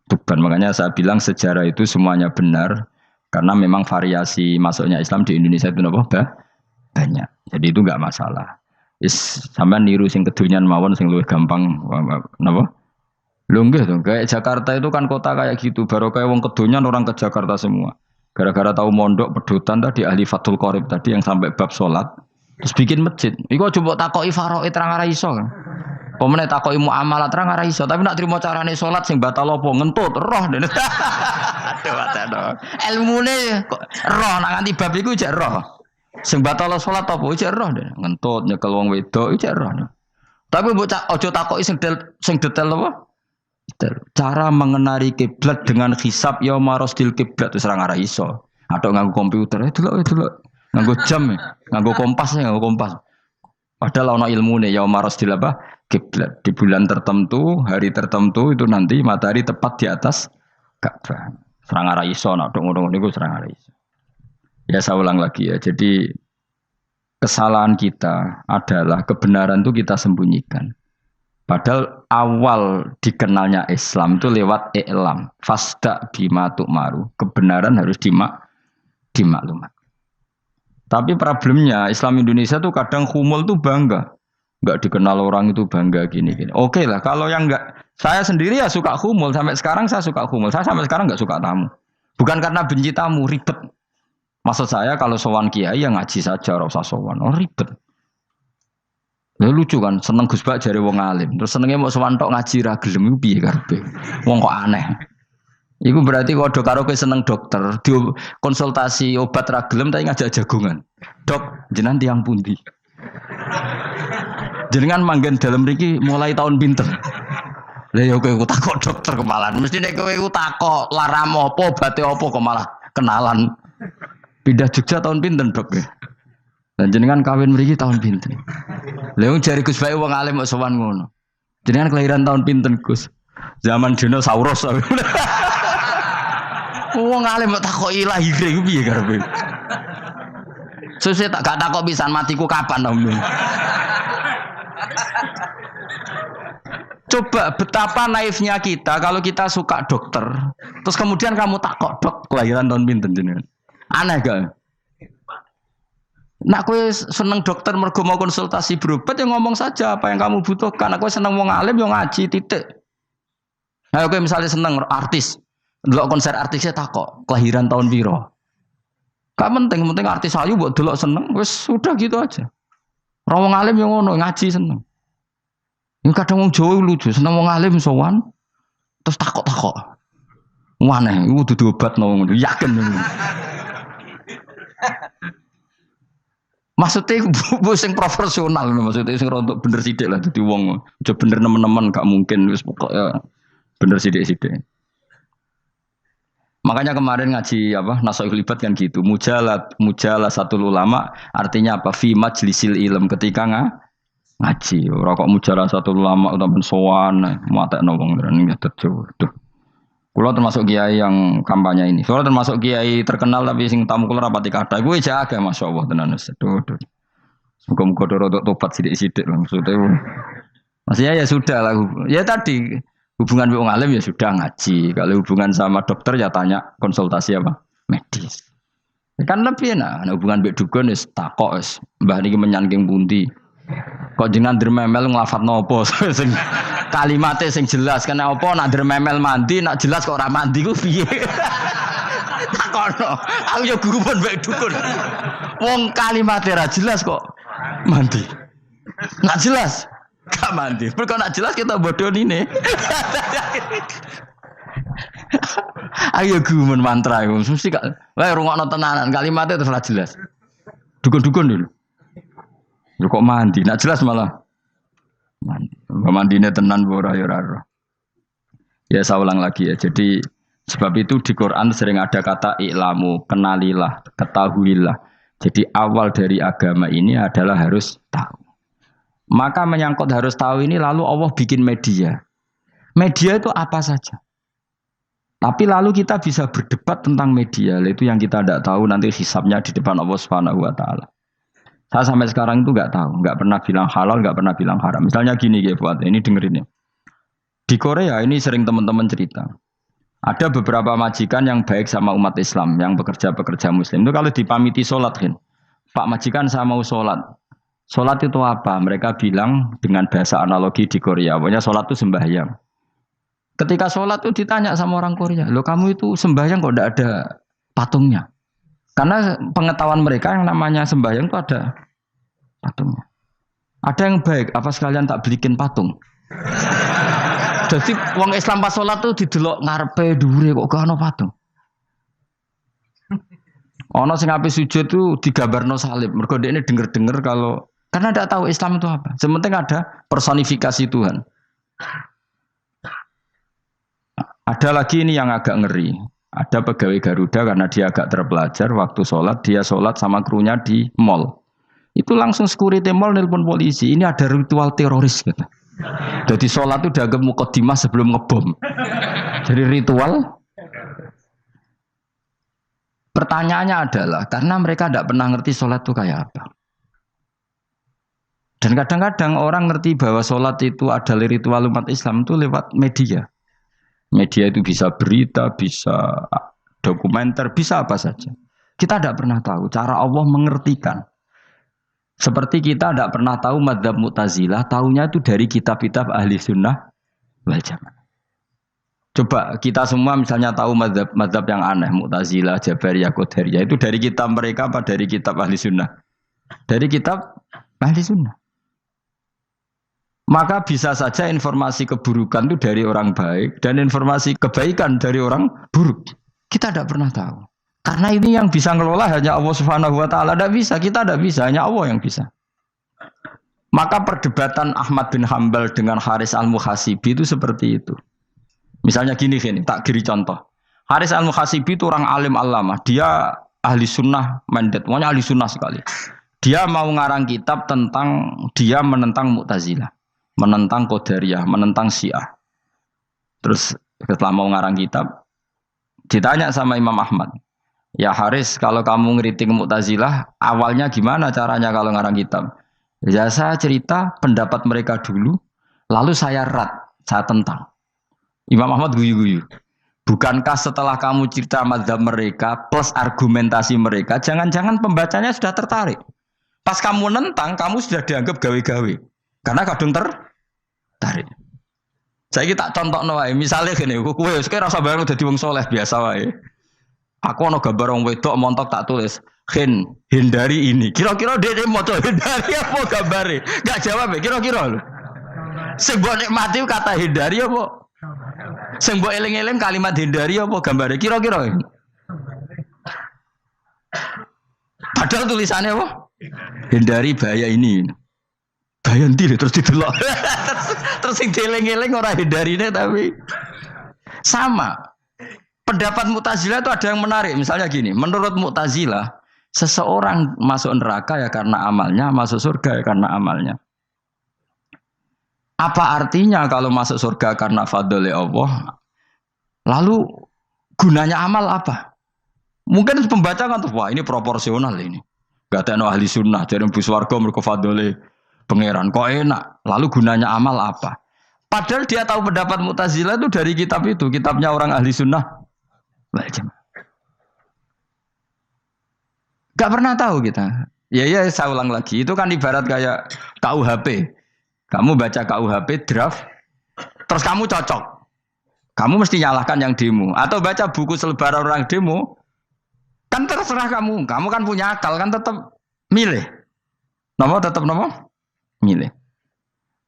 Tuban. Makanya saya bilang sejarah itu semuanya benar karena memang variasi masuknya Islam di Indonesia itu banyak. Jadi itu enggak masalah. Sampean niru sing kedonyan mawon sing luwih gampang napa? Lho nggih to, kayak Jakarta itu kan kota kayak gitu, baru kayak wong kedonyan orang ke Jakarta semua. Gara-gara tahu mondok pedutan tadi ahli Fathul Qorib tadi yang sampai bab salat terus bikin masjid. Iku coba takoki faraid terang ora iso kan. Pemene takoki muamalah terang ora iso, tapi nak trimo carane salat sing batal apa ngentut roh dene. Aduh. Ilmune kok roh nak nganti bab iku jek roh. Sing batal salat apa jek roh dene. Ngentut nyekel wong wedok jek roh. Tapi mbok aja takoki sing detail apa? Cara mengenali kiblat dengan hisab yauma rasdil kiblat itu serang arah iso. Atau nganggo komputer, delok. Nganggo jam, nganggo kompas. Padahal ana ilmune yauma rasdil apa? Kiblat. Di bulan tertentu, hari tertentu itu nanti matahari tepat di atas Ka'bah. Serang arah iso, nak ngono niku serang arah iso. Ya saya ulang lagi ya. Jadi kesalahan kita adalah kebenaran itu kita sembunyikan. Padahal awal dikenalnya Islam itu lewat i'lam. Fasda bima tu'maru. Kebenaran harus dimaklumat. Tapi problemnya Islam Indonesia tuh kadang humul tuh bangga. Enggak dikenal orang itu bangga gini. Oke lah, kalau yang enggak, saya sendiri ya suka humul. Sampai sekarang saya suka humul. Saya sampai sekarang enggak suka tamu. Bukan karena benci tamu, ribet. Maksud saya kalau sowan kiai ya ngaji saja, ora usah sowan. Oh ribet. Ya lucu kan, seneng Gus Bak jare wong alim. Terus senenge mau sowan tok ngaji ra gelem iku piye karepe. Wong kok aneh. Iku berarti kalau karo kowe seneng dokter, di konsultasi obat ra gelem tapi ngajak jagongan. Dok, jenengan tiyang pundi? Jenengan manggen dalem mriki mulai tahun pinten? Lah ya kowe takok dokter kemalan. Mesti nek kowe takok laram apa, obate apa kok malah kenalan. Pindah Jogja tahun pinten, Dok? Dan jenengan kawin mriki tahun pinten? Lha wong jare Gus Bae wong alim kok sowan ngono. Jenengan kelahiran tahun pinten, Gus? Zaman dinosaurus. Wong alim kok takoki lahire iku piye karepe? Sesuk gak takok pisan matiku kapan, Om. Coba betapa naifnya kita kalau kita suka dokter, terus kemudian kamu takok, Dok, kelahiran tahun pinten jenengan? Aneh gak? Nak kowe seneng dokter mergo mau konsultasi berobat ya ngomong saja apa yang kamu butuhkan. Nak kowe seneng wong alim yo ngaji titik. Nah kowe misalnya seneng artis, delok konser artisnya takok kelahiran tahun piro. Gak penting artis ayu mbok delok seneng wis sudah gitu aja. Ora wong alim yo ngono ngaji seneng. Ini kadang wong Jawa lucu, seneng wong alim sowan terus takok-takok. Waneh iku dudu obatno ngono, yakin. Maksudnya bu sing profesional, maksudnya sing rontok bener sidik lah, jadi wong coba bener nemen-nemen gak mungkin, wis pokoknya bener sidik-sidik. Makanya kemarin ngaji apa Nasoihul Ibad kan gitu, mujalah satu ulama artinya apa? Fi majlisil ilm ketika ngaji, ora kok mujalah satu ulama utawa sowan matekno wong ngene terjauh. Kulo termasuk kiai yang kampanye ini. Soalnya termasuk kiai terkenal tapi sing tamu kulo rapati kathah. Gue jaga masyaallah tenan wis. Muga-muga rodok tobat sithik-sithik lho maksudnya. Maksudnya ya sudah lah. Ya tadi hubungan wong alim ya sudah ngaji. Kalau hubungan sama dokter ya tanya konsultasi apa? Medis. Kan lebih enak. Nah, hubungan mbek dukun wis takok wis. Mbah niki menyangking pundi? Kok jenengan dermemel nglafadzno apa sing kalimatnya sing jelas kena apa nak dermemel mandi nak jelas kok ora mandi ku piye takono aku ya guru pun mbek dukun wong kalimatnya ra jelas kok mandi nak jelas gak mandi kok nak jelas kita bodoh ini ayo guru mantra iku mesti gak wae rungokno tenanan kalimatnya terus ra jelas dukun-dukun dulu lu kok mandi, nak jelas malah mandine tenan ora ya ora. Ya saya ulang lagi ya. Jadi sebab itu di Quran sering ada kata i'lamu, kenalilah, ketahuilah. Jadi awal dari agama ini adalah harus tahu. Maka menyangkut harus tahu ini lalu Allah bikin media. Media itu apa saja. Tapi lalu kita bisa berdebat tentang media, itu yang kita tidak tahu nanti hisabnya di depan Allah Subhanahu wa taala. Saya sampai sekarang itu nggak tahu, nggak pernah bilang halal, nggak pernah bilang haram. Misalnya gini ya buat ini dengerin ya. Di Korea ini sering teman-teman cerita. Ada beberapa majikan yang baik sama umat Islam, yang bekerja Muslim. Itu kalau dipamiti sholat kan, Pak majikan saya mau sholat. Sholat itu apa? Mereka bilang dengan bahasa analogi di Korea, pokoknya sholat itu sembahyang. Ketika sholat itu ditanya sama orang Korea, loh kamu itu sembahyang kok tidak ada patungnya? Karena pengetahuan mereka yang namanya sembahyang itu ada patungnya. Ada yang baik, apa sekalian tak belikin patung? Jadi wong Islam pas sholat tuh didelok ngarepe dhuwure kok gak ono patung. Ono sing ape sujud tuh digambarno salib. Mergo dekne denger-denger kalau karena ndak tahu Islam itu apa. Sementing ada personifikasi Tuhan. Ada lagi ini yang agak ngeri. Ada pegawai Garuda karena dia agak terpelajar waktu sholat, dia sholat sama krunya di mall. Itu langsung security mall nelpon polisi. Ini ada ritual teroris gitu. Jadi sholat itu dianggap mukadimah sebelum ngebom. Jadi ritual. Pertanyaannya adalah karena mereka tidak pernah ngerti sholat itu kayak apa. Dan kadang-kadang orang ngerti bahwa sholat itu adalah ritual umat Islam itu lewat media. Media itu bisa berita, bisa dokumenter, bisa apa saja. Kita tidak pernah tahu cara Allah mengertikan. Seperti kita tidak pernah tahu madzhab Mu'tazilah, tahunya itu dari kitab-kitab ahli sunnah wal jamaah. Coba kita semua misalnya tahu madzhab yang aneh, Mu'tazilah, Jabariyah, Qadariyah, itu dari kitab mereka apa dari kitab ahli sunnah? Dari kitab ahli sunnah. Maka bisa saja informasi keburukan itu dari orang baik dan informasi kebaikan dari orang buruk. Kita tidak pernah tahu. Karena ini yang bisa ngelola hanya Allah Subhanahu wa taala. Tidak bisa, kita tidak bisa, hanya Allah yang bisa. Maka perdebatan Ahmad bin Hambal dengan Haris al-Muhasibi itu seperti itu. Misalnya gini, tak kiri contoh. Haris al-Muhasibi itu orang alim allamah. Dia ahli sunnah mandat, pokoknya ahli sunnah sekali. Dia mau ngarang kitab tentang dia menentang Mu'tazilah, menentang Qadariyah, menentang Syiah. Terus setelah mau ngarang kitab, ditanya sama Imam Ahmad, ya Haris, kalau kamu ngeritik Mu'tazilah, awalnya gimana caranya kalau ngarang kitab? Ya saya cerita pendapat mereka dulu, lalu saya saya tentang. Imam Ahmad guyu-guyu. Bukankah setelah kamu cerita mazhab mereka plus argumentasi mereka, jangan-jangan pembacanya sudah tertarik. Pas kamu nentang, kamu sudah dianggap gawe-gawe. Karena kadung tertarik. Saya tak contoh wae, misalnya gini, kowe sekarang rasa bareng dadi wong soleh biasa wae. Aku ono gambar wong wedok montok tak tulis, hindari ini. Kira-kira dia moto hindari apa gambare? Enggak jawab ya, kira-kira lho. Sing mbok nikmati kata hindari apa? Sing mbok eling-eling kalimat hindari apa gambare? Kira-kira. Padahal tulisannya apa? Hindari bahaya ini. Bahaya ndi terus didelok. Terus sing dieling-eling ora hindarine tapi sama. Pendapat Mu'tazilah itu ada yang menarik. Misalnya gini, menurut Mu'tazilah, seseorang masuk neraka ya karena amalnya, masuk surga ya karena amalnya. Apa artinya kalau masuk surga karena fadl Allah? Lalu gunanya amal apa? Mungkin pembaca kan tuh, wah ini proporsional ini. Gak ada ahli sunnah, jadi bus warga mereka fadl pangeran. Kok enak? Lalu gunanya amal apa? Padahal dia tahu pendapat Mu'tazilah itu dari kitab itu, kitabnya orang ahli sunnah. Gak pernah tahu kita. Ya saya ulang lagi. Itu kan ibarat kayak KUHP. Kamu baca KUHP draft, terus kamu cocok. Kamu mesti nyalahkan yang demo. Atau baca buku selebaran orang demo, kan terserah kamu. Kamu kan punya akal, kan tetap milih. Tetap milih.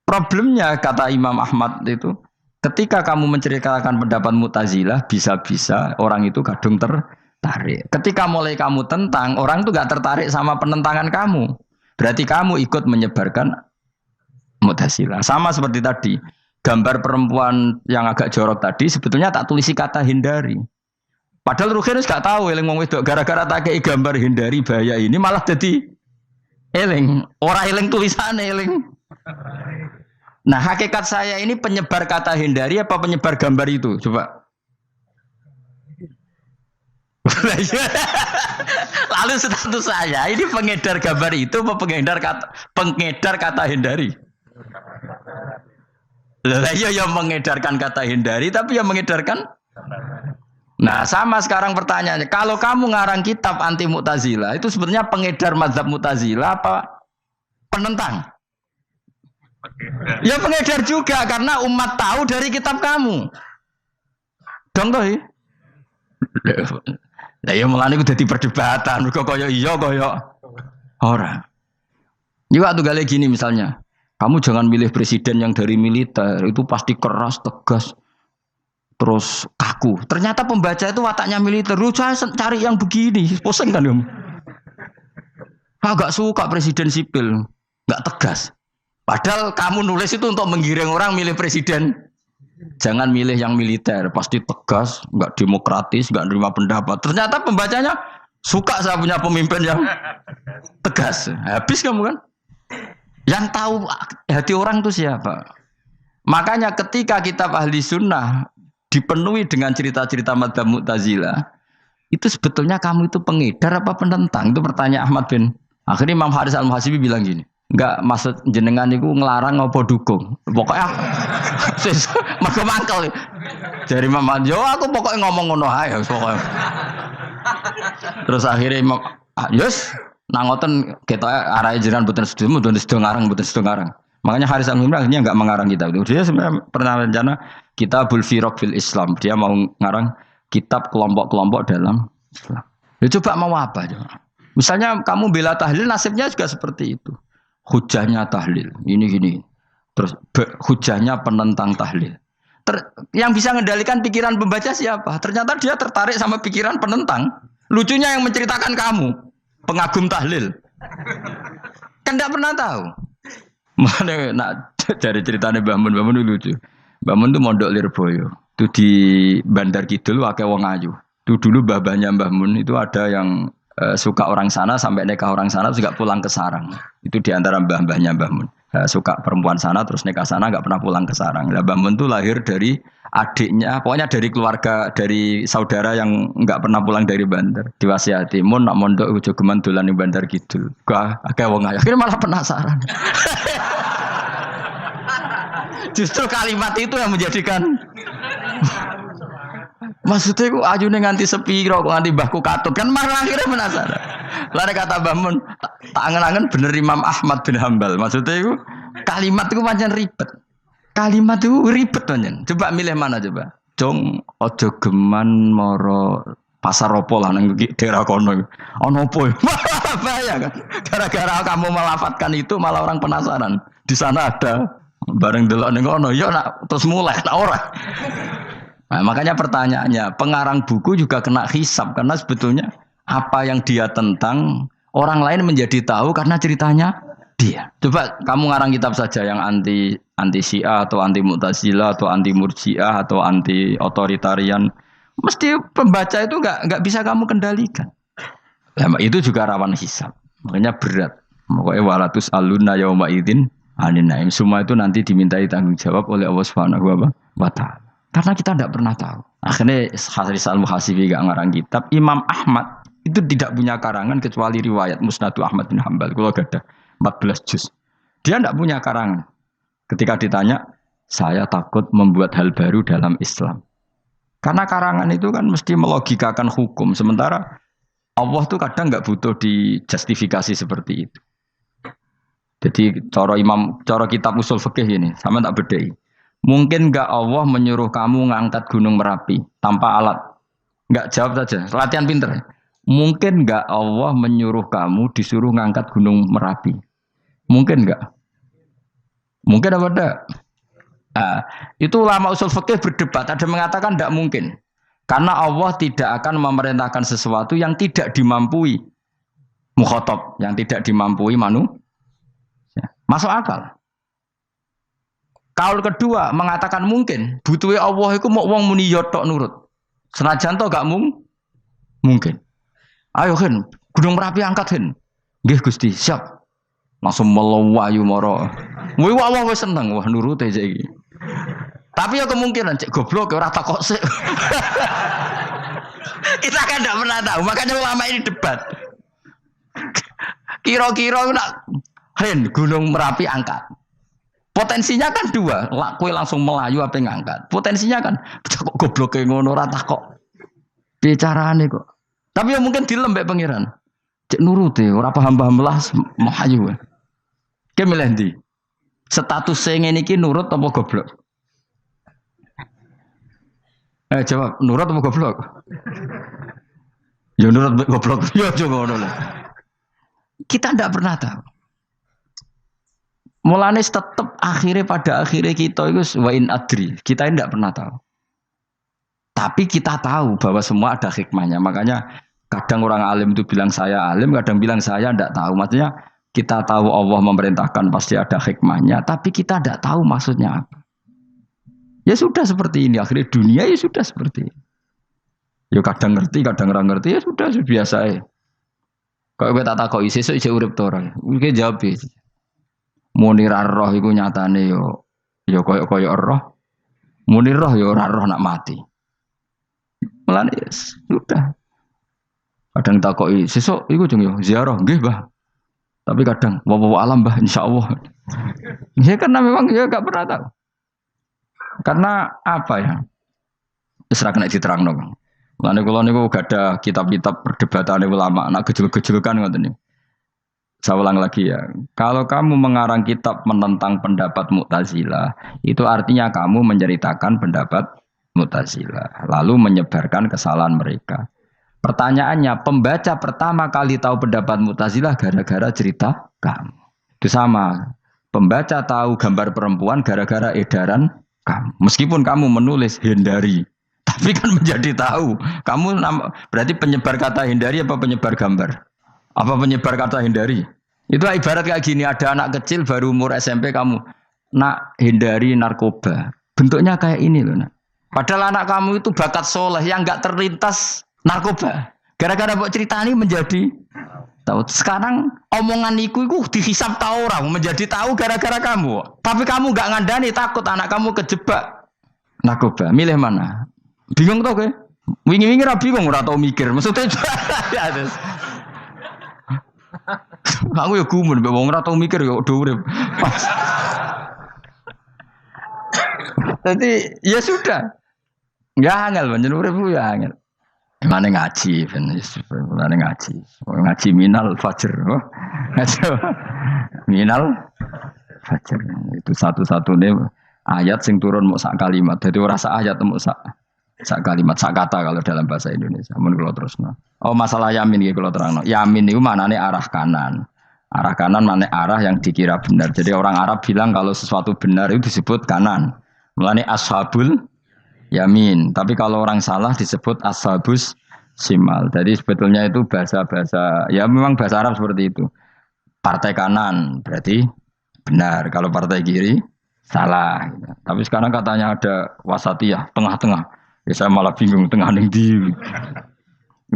Problemnya kata Imam Ahmad itu, ketika kamu menceritakan pendapat Mu'tazilah, bisa-bisa orang itu kadung tertarik. Ketika mulai kamu tentang, orang itu gak tertarik sama penentangan kamu. Berarti kamu ikut menyebarkan Mu'tazilah. Sama seperti tadi, gambar perempuan yang agak jorok tadi, sebetulnya tak tulisi kata hindari. Padahal Rukinus gak tahu, eling wong wedok gara-gara tak kei gambar hindari bahaya ini, malah jadi eling. Orang eling tulisannya eling. Nah, hakikat saya ini penyebar kata hindari apa penyebar gambar itu? Coba. Lalu status saya ini pengedar gambar itu apa pengedar kata hindari? Lah iya yang mengedarkan kata hindari tapi yang mengedarkan. Nah, sama sekarang pertanyaannya, kalau kamu ngarang kitab anti Mu'tazilah, itu sebenarnya pengedar mazhab Mu'tazilah apa penentang? Ya pengedar juga karena umat tahu dari kitab kamu. Dong toh. Lah ya mulane ku dadi perdebatan, kok kaya iya kaya ora. Juga tuh gale gini misalnya, kamu jangan milih presiden yang dari militer, itu pasti keras, tegas, terus kaku. Ternyata pembaca itu wataknya militer. Lu cari yang begini, pusing kan kamu. Agak suka presiden sipil, enggak tegas. Padahal kamu nulis itu untuk menggiring orang milih presiden Jangan milih yang militer, pasti tegas, nggak demokratis, nggak nerima pendapat. Ternyata pembacanya suka saya punya pemimpin yang tegas. Habis kamu kan? Yang tahu hati orang itu siapa? Makanya ketika kitab ahli sunnah dipenuhi dengan cerita-cerita madzhab Mu'tazilah, itu sebetulnya kamu itu pengedar apa penentang? Itu pertanyaan Ahmad bin. Akhirnya Imam Haris Al-Muhasibi bilang gini, enggak maksud jenengan itu ngelarang apa dukung. Pokoknya mergo mangkel. Dari Imam Haris, yo aku pokoknya ngomong ngono ae pokoknya. Terus akhirnya Imam Yus nangoten kita arahe jenengan mboten sedo ngarang mboten sedo ngarang. Makanya Haris Al-Muhasibi akhirnya enggak mengarang kitab itu. Dia sebenarnya pernah rencana Kitabul Firaq fil Islam. Dia mau ngarang kitab kelompok-kelompok dalam Islam. Ya coba mau apa coba? Misalnya kamu bela tahlil, nasibnya juga seperti itu. Hujahnya tahlil, ini gini. Terus hujahnya penentang tahlil. Yang bisa mengendalikan pikiran pembaca siapa? Ternyata dia tertarik sama pikiran penentang. Lucunya yang menceritakan kamu, pengagum tahlil. Kan tidak pernah tahu. Mana nak cari ceritanya Mbah Mun lucu. Mbah Mun itu mondok Lirboyo. Itu di Bandar Kidul wakai wong ayu. Itu dulu mbah-mbahnya Mbah Mun itu ada yang suka orang sana sampai nikah orang sana terus gak pulang ke sarang. Itu diantara mbah-mbahnya Mbah Mun. Suka perempuan sana terus nikah sana gak pernah pulang ke sarang. Nah, Mbah Mun itu lahir dari adiknya, pokoknya dari keluarga, dari saudara yang gak pernah pulang dari Bandar. Diwasiati, Mun nak mondok ujo geman dolan di Bandar Kidul. Gak akeh wong ayu. Akhirnya malah penasaran. Justru kalimat itu yang menjadikan maksudnya ku ajune nganti sepiro kok nganti mbahku katut kan malah akhirnya penasaran. Lare kata Mbah Mun tak angen-angen bener Imam Ahmad bin Hambal. Maksudnya ku kalimat itu pancen ribet. Kalimat itu ribet pancen. Coba milih mana coba? Jong ojo geman moro pasar opo lah nang daerah kono. Ono opo? Bahaya kan. Gara-gara kamu melafatkan itu malah orang penasaran. Di sana ada bareng delok ning kono ya nak terus mulai nak ora. Nah, makanya pertanyaannya, pengarang buku juga kena hisab karena sebetulnya apa yang dia tentang orang lain menjadi tahu karena ceritanya dia. Coba kamu ngarang kitab saja yang anti Syiah atau anti Mu'tazilah atau anti Murji'ah atau anti otoritarian, mesti pembaca itu nggak bisa kamu kendalikan. Nah, itu juga rawan hisab. Makanya berat. Pokoknya walatus alunna yauma idzin anin naim. Semua itu nanti dimintai tanggung jawab oleh Allah Subhanahu wa taala. Karena kita tidak pernah tahu. Akhirnya Haris Al-Muhasibi gak ngarang kitab. Imam Ahmad itu tidak punya karangan kecuali riwayat Musnadu Ahmad bin Hambal. Kalau gak ada 14 juz. Dia tidak punya karangan. Ketika ditanya, saya takut membuat hal baru dalam Islam. Karena karangan itu kan mesti melogikakan hukum. Sementara Allah tuh kadang gak butuh dijustifikasi seperti itu. Jadi cara kitab usul fikih ini, sama tak bedai. Mungkin enggak Allah menyuruh kamu ngangkat gunung Merapi tanpa alat? Enggak, jawab saja. Latihan pinter. Mungkin enggak Allah menyuruh kamu disuruh ngangkat gunung Merapi? Mungkin enggak? Mungkin apa enggak? Nah, itu ulama usul fikih berdebat. Ada mengatakan enggak mungkin. Karena Allah tidak akan memerintahkan sesuatu yang tidak dimampui mukhatab, yang tidak dimampui manusia. Masuk akal. Kaul kedua mengatakan mungkin butuhe Allah iku mau wong muni yo tok nurut. Senajan to gak mungkin. Ayo Hen, Gunung Merapi angkat Hen. Nggih Gusti, siap. Langsung melayu moro. Kuwi Allah wis seneng wah nurut aja iki. Tapi ya kemungkinan cek goblok ora takok sik. Kita kan tidak pernah tahu, makanya ulama ini debat. Kira-kira nak Hen Gunung Merapi angkat. Potensinya kan dua, kue langsung melayu apa ngangkat. Potensinya kan, kok goblok kayak ngono rata kok. Bicarane kok. Tapi ya mungkin dilembek pangeran. Cek nuruti, ora paham-paham lah melayu. Ki milih ndi? Status sing ngene iki nurut apa goblok? Jawab, nurut apa goblok? Ya nurut goblok. Ya aja ngono lah. Kita ndak pernah tahu. Mulane tetap pada akhirnya kita itu wa in adri. Kita tidak pernah tahu. Tapi kita tahu bahwa semua ada hikmahnya. Makanya kadang orang alim itu bilang saya alim, kadang bilang saya tidak tahu. Maksudnya kita tahu Allah memerintahkan pasti ada hikmahnya, tapi kita tidak tahu maksudnya apa. Ya sudah seperti ini. Akhirnya dunia ya sudah seperti ini. Ya kadang ngerti, kadang ora ngerti ya sudah biasa ya. Kalau gue tak takoki sesuk isih urip to ora. Iki jawab ya. Muni ra roh iku nyatane yo koyo roh. Muni roh yo ora roh nak mati. Mulane sudah. Kadang takoki sesuk iku jeng yo ziarah nggih, Mbah. Tapi kadang wawa alam, Mbah, insyaallah. Ya karena memang ya enggak pernah tahu. Karena apa ya? Wis ra kena diterangno, Bang. Mulane kula niku gak ada kitab-kitab perdebatan ulama, nak gejol-gejolkan ngoten niku. Saya ulang lagi ya. Kalau kamu mengarang kitab menentang pendapat Mu'tazilah, itu artinya kamu menceritakan pendapat Mu'tazilah, lalu menyebarkan kesalahan mereka. Pertanyaannya, pembaca pertama kali tahu pendapat Mu'tazilah gara-gara cerita kamu. Itu sama. Pembaca tahu gambar perempuan gara-gara edaran kamu. Meskipun kamu menulis hindari, tapi kan menjadi tahu. Kamu berarti penyebar kata hindari apa penyebar gambar? Apa penyebar kata hindari? Itu ibarat kayak gini, ada anak kecil baru umur SMP kamu, nak hindari narkoba. Bentuknya kayak ini loh, nak. Padahal anak kamu itu bakat soleh yang nggak terlintas narkoba. Gara-gara buat cerita ini menjadi tahu. Sekarang omongan iku dihisap tahu orang menjadi tahu gara-gara kamu. Tapi kamu nggak ngandani, takut anak kamu kejebak narkoba. Milih mana? Bingung tau ke? Wingi-wingi ra bingung ora tau mikir. Maksudnya aku ya gumun mbek wong ora tau mikir ya do urip. Jadi ya sudah. Ya angel panjenengan urip ya angel. Mane ngaji ben mane ngaji. Ngaji minal fajr. Minal fajr. Itu satu-satunya ayat sing turun mok sak kalimat. Dadi ora sak ayat mok sak kalimat, sak kata kalau dalam bahasa Indonesia. Mun kula terusno. Oh, masalah yamin iki kula terangno. Yamin niku maknane arah kanan. Arah kanan maknane arah yang dikira benar. Jadi orang Arab bilang kalau sesuatu benar itu disebut kanan. Mulane ashabul yamin. Tapi kalau orang salah disebut ashabus simal. Jadi sebetulnya itu bahasa-bahasa ya memang bahasa Arab seperti itu. Partai kanan berarti benar. Kalau partai kiri salah. Tapi sekarang katanya ada wasatiyah, tengah-tengah. Ya saya malah bingung tengah ning ndi.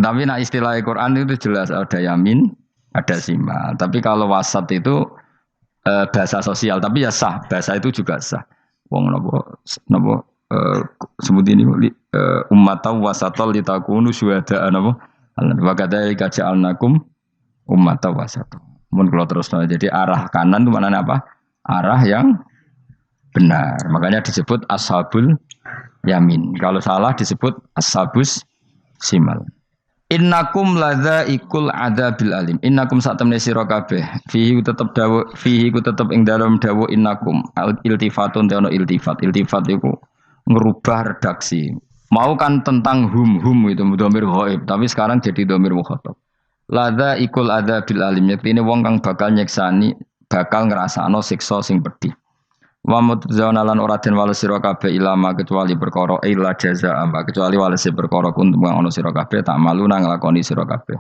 Tapi nah istilah Al-Qur'an itu jelas ada yamin, ada simal. Tapi kalau wasat itu bahasa sosial, tapi ya sah, bahasa itu juga sah. Wong napa sebut ini ummatan wasatan litakunu syuhada'a napa? Wa kadzalika ja'alnakum ummatan wasatan. Mun kula terusno. Jadi arah kanan itu maknanya apa? Arah yang benar. Makanya disebut ashabul yamin. Kalau salah disebut ashabus simal. Innakum ladzaikul adzabil alim. Innakum satamne sira kabeh. Fihi tetep dawu, fihi ku tetep ing dalem dawu innakum. Iltifatun te ono iltifat. Iltifat iku ngerubah redaksi. Mau kan tentang hum itu dhamir ghaib, tapi sekarang jadi dhamir mukhatab. Ladzaikul adzabil alim. Yektine wong kang bakal nyeksani, bakal ngrasakno siksa sing pedih. Wa mutzauna lan ora den wales sira kabeh ilama kecuali perkara illa jazaa kecuali wales perkara kuntum kang ana sira kabeh tak malu nang nglakoni sira kabeh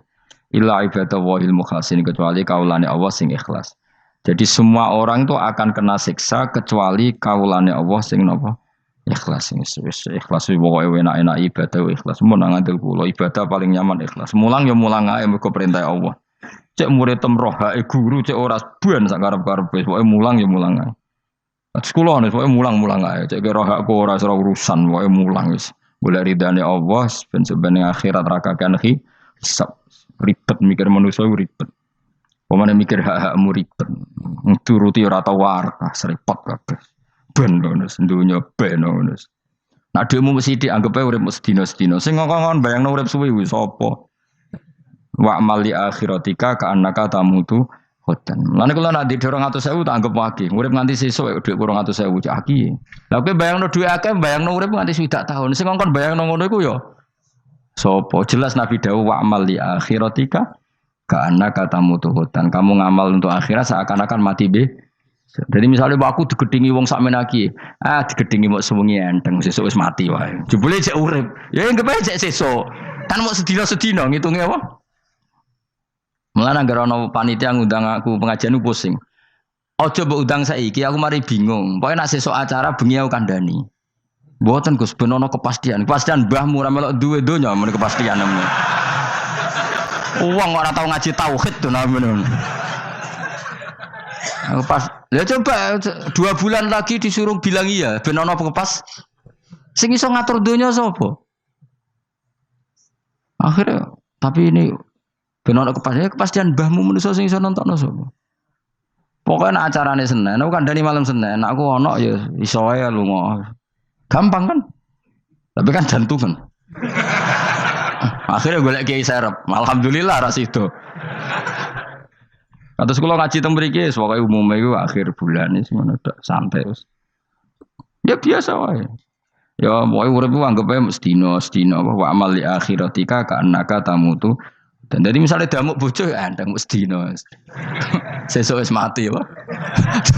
illa ibadah wahil mukhlasin kecuali kaulane Allah sing ikhlas. Jadi semua orang itu akan kena siksa kecuali kaulane Allah sing napa ikhlas. Ikhlas pokoke enak-enak ibadah ikhlas mun nang ngandel kula ibadah paling nyaman ikhlas. Mulang ya mulang ae mergo perintah Allah. Cek murid temrohae guru cek ora ban sak karep-karepe pokoke mulang ya mulang ae. Sekolah nih, pokoknya mulang-mulang aja. Cek kira hakku ora urusan, pokoknya mulang wis. Boleh ridane Allah, ben akhirat rakakan hisab ribet mikir manusia ribet. Pemane mikir hak-hakmu ribet. Turuti ora tau warkah, serepot kabeh. Ben bonus dunya ben bonus. Nah dhekmu mesti dianggep ae urip sedina-sedina. Sing ngongkon bayangno urip suwi wis sapa? Wa amali akhiratika ka annaka tamutu hodan. Lan kula nak di 200.000 tak anggap wage. Urip nganti sesuk dhuwit 200.000 cak aki. Lah kowe bayangno dhuwit akeh, bayangno urip nganti 20 tahun. Sing ngongkon bayangno ngono iku ya sapa? Jelas Nabi dawuh wa amal li akhiratika ka annaka tamutu hodan. Kamu ngamal untuk akhirat seakan-akan mati be. Jadi misalnya aku digedingi wong sakmen iki, digedingi mok sewengi enteng sesuk wis mati wae. Jebule cek urip. Ya anggap ae cek sesuk. Kan mok sedina-sedina ngitunge apa? Mulane anggere ana panitia ngundang aku pengajian pusing. Aja mbok undang saiki aku mari bingung. Pokoke nek sesuk acara bengi aku kandhani. Mboten Gus ben ana kepastian. Kepastian mbahmu ora melok duwe donya men kepastian namanya. Wong ora tau ngaji tauhid to namanya. Pas ya coba 2 bulan lagi disuruh bilang iya ben ana kepas. Sing iso ngatur donya sapa? Akhirnya tapi ini ben ana kepastian mbahmu manusa sing iso nontonno sapa? Pokoknya acarane Senin, aku kandhani malam Senin, aku ono ya iso wae lunga. Gampang kan? Tapi kan jantungan. Akhirnya golek kiai serep. Alhamdulillah ras itu. Terus kula ngaji teng mriki pokoke umume iku akhir bulan iki ngono tok santai wis. Ya biasa wae. Ya pokoke urip ku anggap ae sedina wa amal li akhiratika ka annaka tamutu. Dan jadi misalnya damuk bojo ya andang sedina. Sesuk wis mati wae.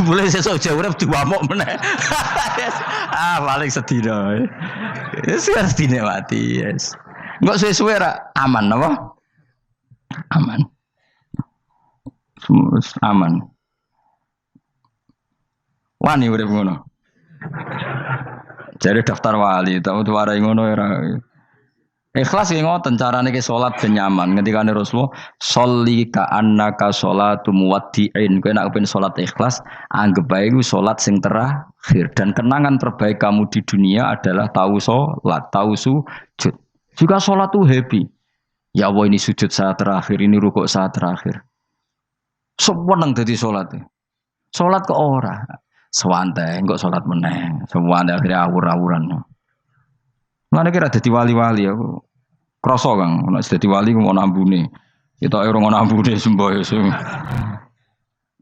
Boleh sesuk jauh urip diwamuk meneh. Paling sedina. Wis sedina mati, yes. Enggak suwe-suwe ra aman apa? Aman. Aman. Wani urip ngono. Jadi daftar wali, tahu warai ngono ora. Ikhlas ki ngoten carane ki salat ben nyaman. Ngendikane Rasulullah, "Sholli ka annaka sholatu muwaddi'in." Kowe nek pengen salat ikhlas, anggap bae iku salat sing terakhir dan kenangan terbaik kamu di dunia adalah tahu salat, tahu sujud. Juga salat tuh happy. Ya Allah ini sujud saat terakhir, ini rukuk saat terakhir. Seneng dadi salat. Salat kok ora. Sewante kok salat meneh. Sewante akhirnya awur-awuran. Mana kira dadi wali-wali aku. Krasa Kang, nek dadi wali ku ngono ambune. Kita ora ngono ambune semboyo.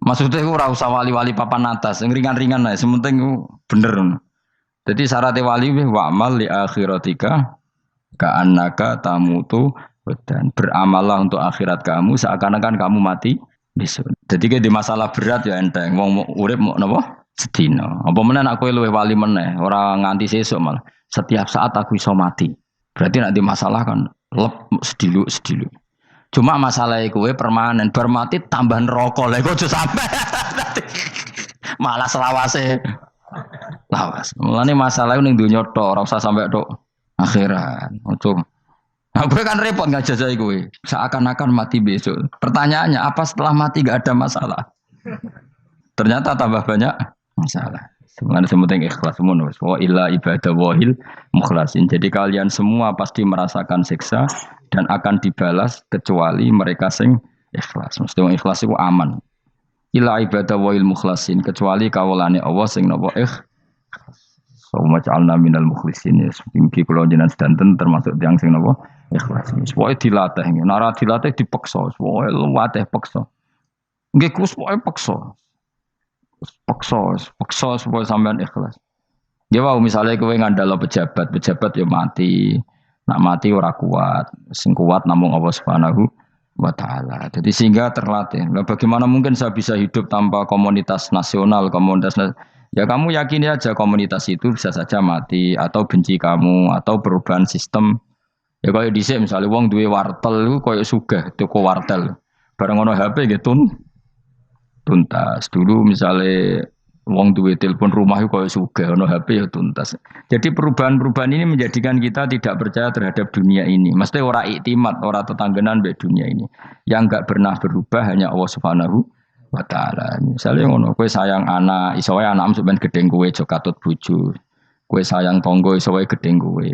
Maksudnya aku ora usah wali-wali papan atas, sing ringan-ringan ae, sementing ku bener. Jadi syarat wali wa amal li akhiratika ka annaka tamutu dan beramallah untuk akhirat kamu seakan-akan kamu mati besok. Jadi di masalah berat ya enteng. Wong urip mau napa? Sedina. Apa meneh nek kowe luwih wali meneh, ora nganti sesuk malah. Setiap saat aku iso mati. Berarti nek di masalah kan lep sedilu. Cuma masalah kowe permanen bar mati tambah neraka. Lha kok aja sampe. Malah selawase. Lawas. Mulane masalah ning donya tok, ora usah sampe tok akhirat. Ojo. Nah, gue kan repot ngajazai gue. Seakan-akan mati besok. Pertanyaannya apa setelah mati gak ada masalah? Ternyata tambah banyak masalah. Sebenarnya semuanya ikhlas semua. Wa illa ibadah wahil mukhlasin. Jadi kalian semua pasti merasakan siksa dan akan dibalas kecuali mereka sing ikhlas. Mesti ikhlas itu aman. Illa ibadah wahil mukhlasin. Kecuali kawulane Allah sing nopo ikhlas. Sawma ja'alna minal mukhlisin ya. Mungkin kalau jenengan sedanten termasuk yang sing nopo ikhlas. Pokoke dilatih. Nara dilatih dipaksa. Pokoke luwateh paksa. Nggih Gus pokoke paksa. Paksa supaya sampean ikhlas. Ya wae misale kowe ngandalo pejabat yo mati. Nak mati ora kuat. Sing kuat namung Allah Subhanahu wa taala. Jadi sehingga terlatih. Nah, bagaimana mungkin saya bisa hidup tanpa komunitas nasional, ya kamu yakini aja komunitas itu bisa saja mati atau benci kamu atau perubahan sistem. Ya kayak dhisik misalnya wong duwe wartel iku koyo sugih toko wartel. Bareng ono HP gitu tuntas. Dulu misalnya wong duwe telepon rumah iku koyo sugih ono HP ya tuntas. Jadi perubahan-perubahan ini menjadikan kita tidak percaya terhadap dunia ini. Mesti ora iktimat, ora tetanggenan mbek dunia ini. Yang enggak pernah berubah hanya Allah Subhanahu wa taala. Misalnya ngono kowe sayang anak, iso wae anakmu sampeyan gedeng kowe aja katut bojo. Kowe sayang tangga iso wae gedeng kowe.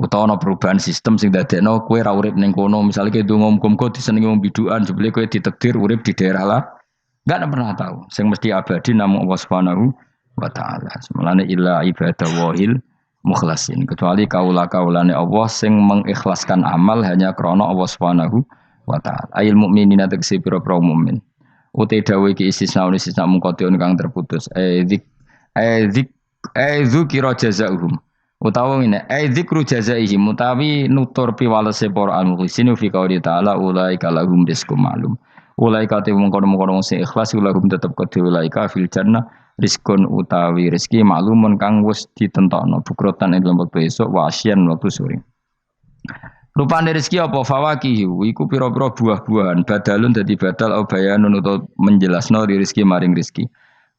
Utawa ana perubahan sistem sing dadekno kowe ra urip ning kono, misale kowe ndonga muga-muga disenengi wong bidukan, jebule kowe ditakdir urip di daerah lah. Enggak pernah tahu. Sing mesti abadi namung Allah Subhanahu wa taala. Semulane illa ibadah wahil mukhlasin. Kecuali kaula-kaulane Allah sing mengikhlaskan amal hanya krana Allah Subhanahu wa taala. Ail mukminina tegese pira-pira mukmin. Uti dawuh iki istisna mungkotion kang terputus. Dzikra jazaa'uhum. Utawa ngene, dzikru jazaihim utawi nutur piwalese para al-mukhlisin fi qouli ta'ala ulaika lahum rizqum ma'lum. Ulaika te mungkon-mungkon sing ikhlas lahum tetep kedhe ulaika fil jannah rizqun utawi rezeki maklumun kang wis ditentokno bukrotan ing lembek besok wa asyan waktu sore. Rupane rezeki apa fawakihu iku pira-pira buah-buahan badalun dadi badal au bayanun utawa menjelasno rezeki maring rezeki.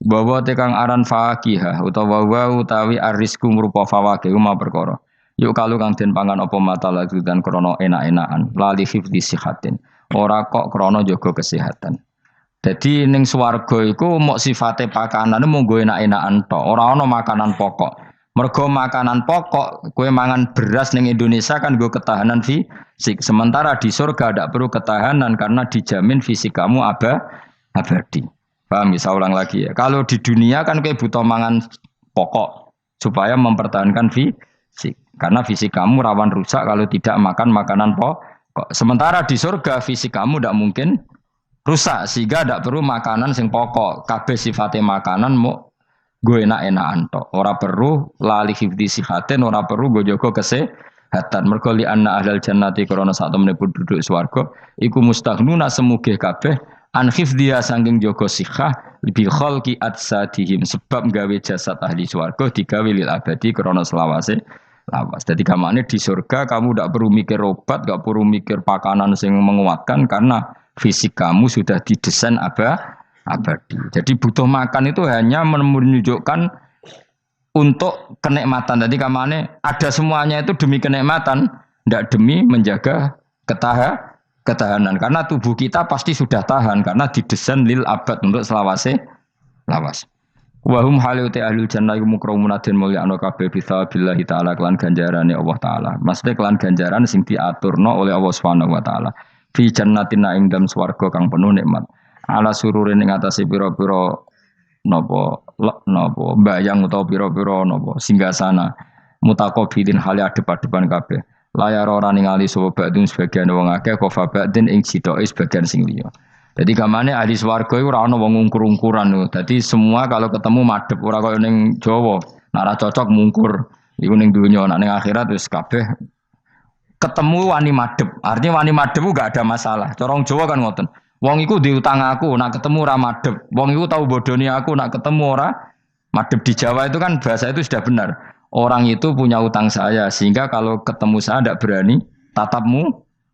Bahwa tekang aran fakihah utawa wa utawi arisku ngrupa fawakih ma perkara. Yuk kalau kang den pangan apa mata lagi dan krono enak-enakan lali hifdzi sihatin. Ora kok krono jaga kesehatan. Jadi ning swarga iku mok sifate pakanane mung go enak-enakan tok, ora ana makanan pokok. Mergo makanan pokok kowe mangan beras ning Indonesia kan go ketahanan fisik. Sementara di surga tidak perlu ketahanan karena dijamin fisik kamu abadi. Paham bisa ulang lagi ya. Kalau di dunia kan kowe butuh mangan pokok supaya mempertahankan fisik. Karena fisik kamu rawan rusak kalau tidak makan makanan pokok. Sementara di surga fisik kamu tidak mungkin rusak sehingga tidak perlu makanan sing pokok. Kabeh sifatnya makanan mau gue enak-enakan tok. Ora perlu lali hifdzi sihatin, ora perlu gue jaga kesehatan. Mergo li anna ahlal jannati krana sak temene penduduk swarga iku mustaghnuna semugih kabeh an hifdziya saking jaga sihah bi khalqi atsadihim sebab gawe jasad ahli swarga digawe lil abadi krana selawase lawas. Jadi kamane di surga kamu tidak perlu mikir obat, tidak perlu mikir pakanan yang menguatkan karena fisik kamu sudah didesain abadi. Jadi butuh makan itu hanya menunjukkan untuk kenikmatan. Jadi kamane ada semuanya itu demi kenikmatan, tidak demi menjaga ketahanan. Karena tubuh kita pasti sudah tahan karena didesain lil abad untuk selawase lawas. Wahum haluti ahlul jannah mukramuna den mulyakno kabeh bisabillahi taala kelan ganjarane Allah taala. Maksudnya kelan ganjaran sing diaturno oleh Allah Subhanahu wa taala. Fi jannatin ing dalem swarga kang penuh nikmat. Ala sururin ing atase pira-pira napa bayang utawa pira-pira napa singgasana mutaqabilin hale adep-adepan kabeh. Layar ora ningali sapa badun sebagian wong akeh kofa badin ing sidoke sebagian sing liya. Jadi gamane ahli swarga iku ora ana wong ngungkur-ungkuran lho. Dadi semua kalau ketemu madhep ora kaya ning Jawa. Nek ora cocok mungkur. Iku ning donya, nek ning akhirat wis kabeh ketemu wani madhep. Artinya wani madhep gak ada masalah. Cara wong Jawa kan ngoten. Wong iku diutang aku, nak ketemu ora madhep. Wong iku tau bodoni aku, nak ketemu ora madhep. Di Jawa itu kan bahasa itu sudah benar. Orang itu punya utang saya sehingga kalau ketemu saya tidak berani tatapmu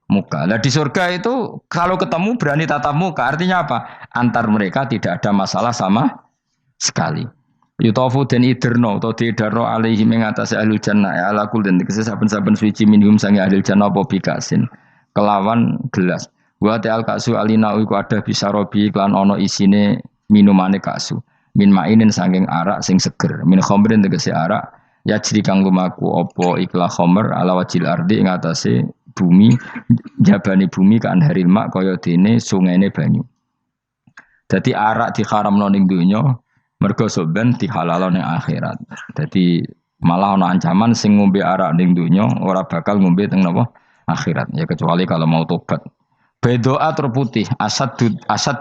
muka. Nah di surga itu kalau ketemu berani tatap muka, artinya apa? Antar mereka tidak ada masalah sama sekali. Yutofu dan iderno atau diidarno alaihi mengatasi ahlul jannah ya ala kul dan saben-saben suci minhum sangi ahlul jannah apa bikasin kelawan gelas. Wa ta'al kasu alina iku ada bisa robi klan ono isine minumane kasu. Min mainin saking arak sing seger. Min khamrin tegese arak ya jri kang lumaku apa ikla khamr ala wajil ardi ing atase bumi jabani bumi kan haril mak kaya dene sungene banyu. Dadi arak diharamno ning donya mergo soben dihalalno ning akhirat. Dadi malah ana ancaman sing ngombe arak ning donya ora bakal ngombe teng napa akhirat ya kecuali kalau mau tobat. Bedoa terputih asad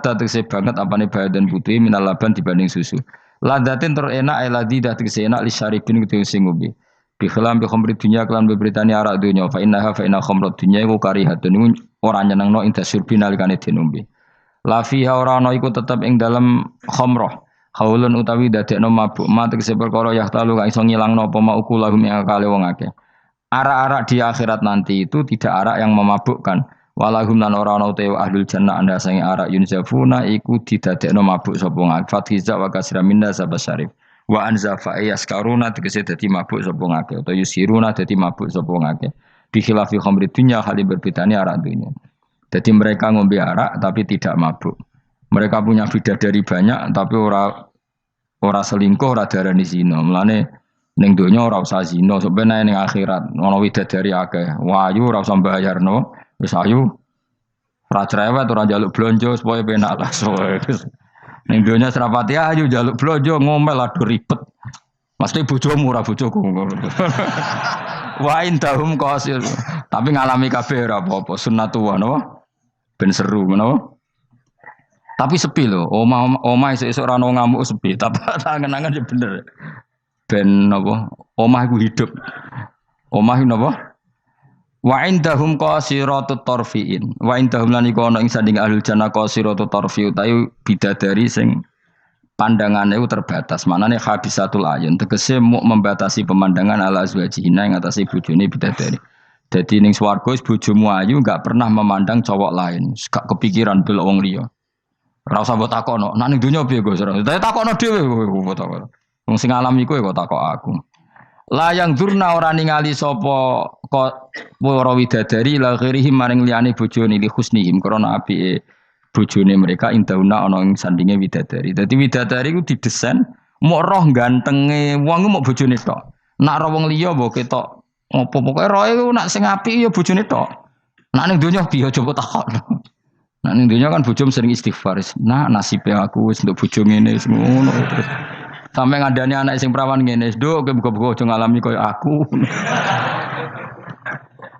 tegese banget apane badan putih minal laban dibanding susu. Ladatin terenak eladidah tegese enak li syaribin tegese ngombe. Bi khilam bi khamri dunya kelan beberitani arak dunya fa inna khamrat dunya iku karihatun ora nyenengno ing dasurbi nalikane dinombe. La fiha ora ana iku tetep ing dalem khamrah. Haulun utawi dadekno mabuk ma tegese perkara yahtalu kang iso ngilangno apa mauku lahum ing akale wong akeh. Arak-arak di akhirat nanti itu tidak arak yang memabukkan. Walahum lan ora ana te ahlul jannah anda sange arak yunzafuna iku didadekno mabuk sapa ngak fathiza wa kasra minna sabasyarif. Wa anzafa yaskaruna tegese dadi mabuk sapa ngake utawa yusiruna dadi mabuk sapa ngake bi khilafi khamri dunya hal berbedane arak dunya. Jadi mereka ngombe arak tapi tidak mabuk. Mereka punya bidadari banyak tapi ora selingkuh ora darani zina. Mulane ning donya ora usah zina sampeyan ning akhirat ana widadari akeh. Wayu ora usah bayarno. Wis ayu ora cerewet ora njaluk blonjo supaya penak lah. Ning donya serapati ayu njaluk blonjo ngomel aduh ribet. Mesti bojomu ora bojoku. Wa indahum qasil. Tapi ngalami kabeh ora apa-apa sunnatullah napa? Ben seru menapa? Tapi sepi lho. Omah esuk ora ono ngamuk sepi. Tapi tangan-tangan ya bener. Ben napa? Omah iku hidup. Omah napa? Wa indahum qasiratut tarfiin. Wa indahum lan iku ana ing sanding ahlul jannah qasiratut tarfi utawi bidadari sing pandangane iku terbatas. Manane habisatul ayun tegese membatasi pemandangan ala azwajina ing atase bojone bidadari. Dadi ning swarga bojomu ayu enggak pernah memandang cowok lain, gak kepikiran delok wong liya. Ora usah mbok takokno. Nek ning donya piye Gus? Tapi takokno dhewe kowe takokno. Wong sing ngalami kowe kok takok aku. Layang durna ora ningali sapa kok para widadari la ghirihim maring liyane bojone li husnihim krana apike bojone mereka indauna ana ing sandinge widadari. Dadi widadari ku didesain mok roh gantenge wong ku mok bojone tok. Nak roh wong liya mbok ketok opo pokoke roe ku nak sing apik ya bojone tok. Nak ning donya piye coba takokno. Nak ning donya kan bojom sering istighfar. Nah nasibe aku wis nduk bojo ngene wis ngono terus. Sampai ngadani anak sing perawan ngene, "Nduk, kowe buka-buka aja ngalami koyo aku."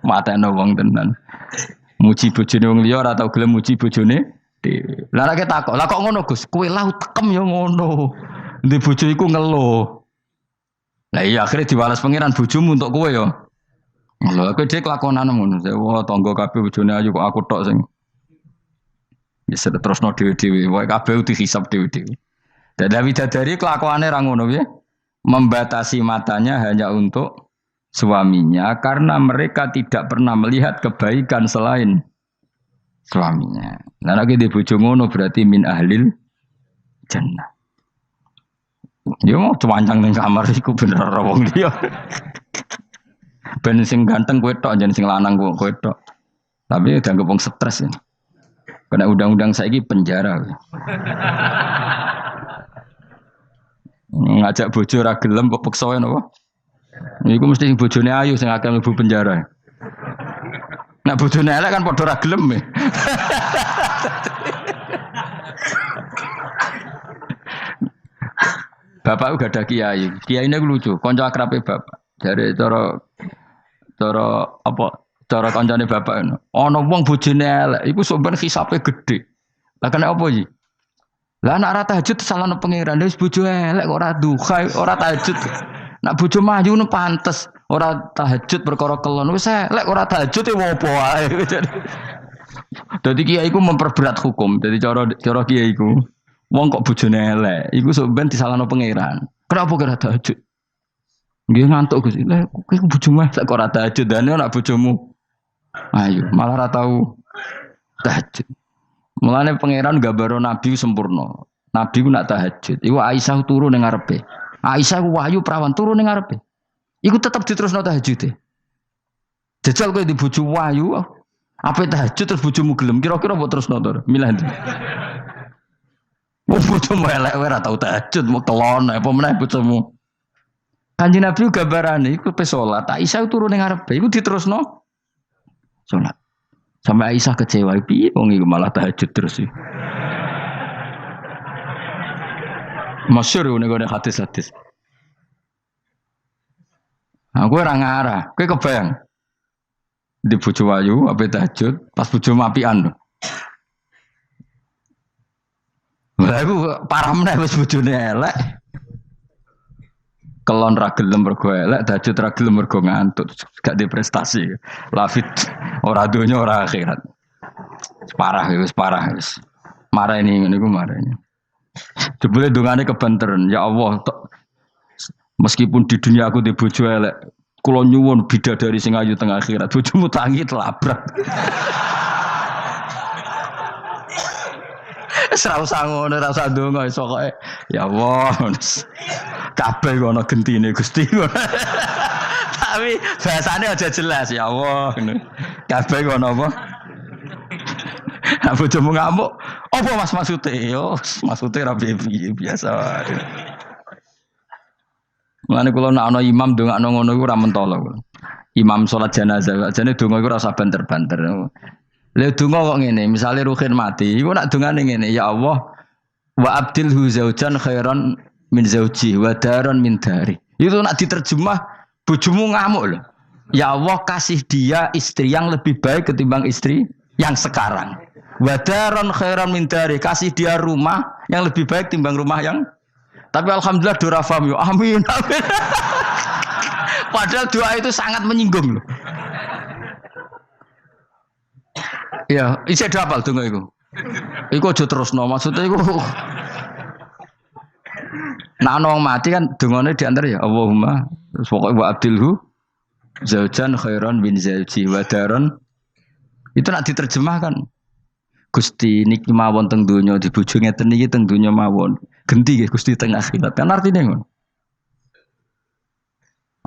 Matane wong tenan. Muji bojone wong liya ora tau gelem muji bojone dhewe. Lah nek takok, "Lah kok ngono, Gus? Kowe lah tekem ya ngono." Ndek bojo iku ngeluh. Lah iya akhirnya diwales pangeran bojomu untuk kowe ya. Lha kowe dhek lakonan ngono. Wah, tangga kabeh bojone ayu kok aku tok sing bisa terusno dhewe-dhewe. Wae kabeh dihisab dhewe-dhewe. Dan bidadari kelakuannya rangono ya, membatasi matanya hanya untuk suaminya karena mereka tidak pernah melihat kebaikan selain suaminya. Nah lagi di bojo ngono berarti min ahlil jannah. Dia mau cuancang ning kamar iku bener ora wong liya. Ben sing ganteng kowe tok, jan sing lanang kowe tok. Tapi dianggap wong stres ya. Kena undang-undang saiki penjara. Ngajak bojo ora gelem kok peksa wae napa? Iku mesti bojone ayu sing akeh mlebu penjara. Nek bojone elek kan padha ora gelem. Bapak uga ada kiai. Kiai ini lucu, kanca akrabe bapak. Jare cara kancane bapak ana wong bojone elek iku sok ben hisabe gedhe. Lah kena apa iki? Lah anak ora tahajud salahno pangeran wis bojo elek kok ora duha ora tahajud. Nak bojo maju nu pantes ora tahajud perkara kelon wis elek ora tahajud e opo wae. Dadi kiai iku memperberat hukum. Dadi cara kiai iku wong kok bojone elek iku sok ben disalahno pangeran. Kenapa kira tahajud? Nggih ngantuk Gus. Lah kowe bojomu elek kok ora tahajud dane nak bojomu. Ayo malah ora tau tahajud. Mulane pangeran gambaro nabi sempurna. Nabi ku nak tahajud. Iku Aisyah turu ning ngarepe. Aisyah ku wahyu prawan turu ning ngarepe. Iku tetep diterusno tahajude. Jajal kowe di bojo wahyu, apa tahajud terus bojomu gelem kira-kira mbok terusno to? Milih ndi? Wong bojomu elek ora tau tahajud, mau kelon apa meneh bojomu. Kanjeng Nabi gambarane iku pe salat. Aisyah turu ning ngarepe iku diterusno salat. Sampai Aisyah kecewa, piye wong iku malah tahajud terus sih. Masyhur nek ngene hadis-hadis. Aku ora ngarah, kowe kebayang. Di bojo ayu ape tahajud, pas bojo mapian. Lah aku parah meneh wis bojone elek. Kelon ra gelem mergo elek, tahajud ra gelem mergo ngantuk, gak di prestasi. Lafit ora donya ora akhirat. Parah wis parah wis. Marani ngene iku marani. Jebule dongane kebanteran, ya Allah, meskipun di dunia aku di bojo elek, kula nyuwun bidadari sing ayu teng akhirat, bojomu tangi telabrak. Ora usah ngono, ora usah ndonga iso kok. Ya Allah. Kabeh ana gentine Gusti. Tapi bahasane aja jelas ya Allah ngono. Kabeh ana apa? Apa bojomu ngamuk? Apa Mas maksude? Yo, maksude ra piye biasa. Mulane kula nek ana imam ndongakno ngono iku ora mentolo. Imam salat jenazah, jane donga iku ora usah banter-banter. Lha donga kok ngene, misale Ruhin mati, iku nak dongane ngene, ya Allah wa abdilhu zaujan khairan min zauji wa daran min dari. Itu nak diterjemah bojomu ngamuk loh. Ya Allah kasih dia istri yang lebih baik ketimbang istri yang sekarang. Wa daran khairan min dari, kasih dia rumah yang lebih baik timbang rumah yang. Tapi alhamdulillah dora faham yo. Amin. Amin. Padahal doa itu sangat menyinggung loh. Ya, isih hafal donga iku. Iku aja terusno, maksudnya iku nek ana wong mati kan dongane diantar ya Allahumma pokoke wa abdilhu zaujan khairan bin zauji wa daron. Itu nak diterjemahkan. Gusti niki mawon teng donya dibojo ngeten niki teng donya mawon. Genti nggih Gusti teng akhirat. Kan artine ngono.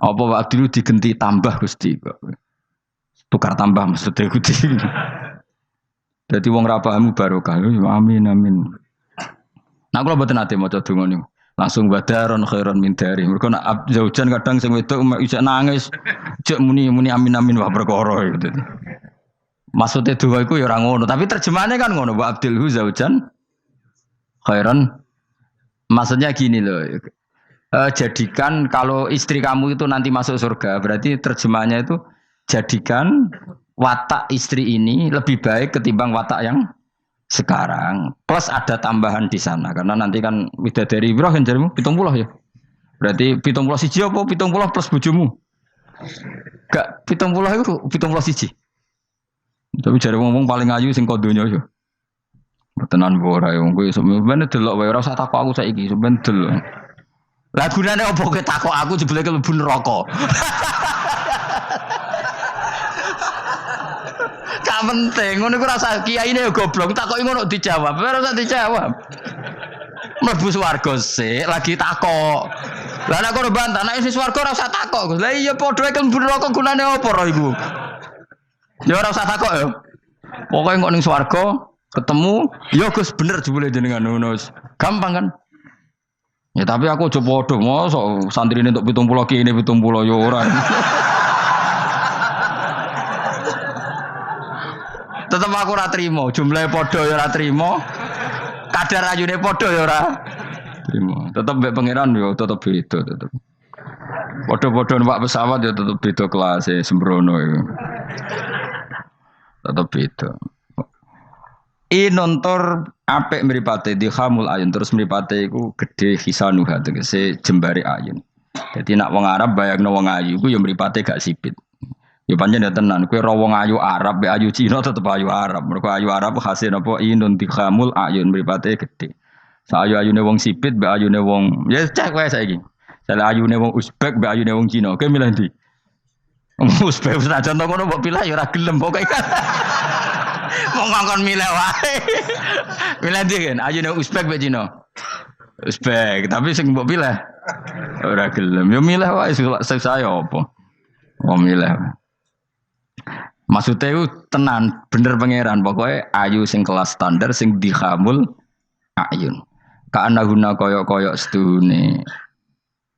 Apa Pak Abdul digenti tambah Gusti kok. Tukar tambah maksudnya Gusti. Dadi wong ra paham barokah. Amin amin. Nah kula mboten ate maca donga niku. Langsung badaron khairon min dari. Mergo nak zaujan kadang sing wedok isih nangis. Jek muni amin amin wah perkara gitu. Maksudnya doa iku ya ora ngono, tapi terjemahannya kan ngono, Wa Abdilhu zaujan khairon. Maksudnya gini loh. Jadikan kalau istri kamu itu nanti masuk surga, berarti terjemahannya itu jadikan watak istri ini lebih baik ketimbang watak yang sekarang. Plus ada tambahan di sana karena nanti kan widadari piro kan jarimu 70 ya. Berarti 71 apa 70 plus bojomu? Gak 70 itu 71. Tapi jare ngomong paling ayu sing kodonya yo. Tenan ora yo kowe sampeyan delok wae ora usah takok aku saiki sampeyan delok. Lah gunane opo kowe takok aku jebule mlebu neraka. Gak penting, ngono iku rasa kiyaine yo goblok, takoki ngono dijawab, ora usah dijawab. Mlebu swarga sik, lagi takok. Lah nek kono bantah, nek wis swarga ora usah takok. Lah iya padha ae mlebu neraka gunane opo ro iku? Ya ora usah takok ya. Pokoke kok ning swarga ketemu, ya Gus bener jebule jenengan ngono. Gampang kan? Ya tapi aku aja padha mosok santrine entuk 70 kene 70 ya ora. Tetep aku ora trimo, jumlahe padha ya ora trimo. Kadar ayune padha ya ora trimo. Tetep mbek pangeran ya tetep beda tetep. Padha-padha numpak pesawat ya tetep beda kelas sembrono iku. Tetep beda. Nontor apik mripate dihamul ayun terus mripate iku gedhe hisanuha tegese jembare ayun. Dadi nak wong Arab bayangno wong ayu iku ya mripate gak sipit. Ya pancen ya tenan kowe ro wong ayu Arab be ayu Cina tetep ayu Arab. Mergo ayu Arab hasil napa inun dihamul ayun mripate gedhe. Sa-ayu-ayune wong sipit be ayune wong ya cek wae saiki. Sale ayune wong Uzbek be ayune wong Cina. Kowe milih ndi? Uzbek senajan to ngono mbok pilih ya ora gelem pokoke. Wong ngongkon milih wae. Milih ndi kan? Ayune Uzbek be Cina. Uzbek, tapi sing mbok pilih ora gelem. Ya milih wae saya apa? Wong milih. Maksudnya itu tenan bener pangeran pokoknya ayu sing kelas standar sing dihamul ayun. Kana guna koyok-koyok sedune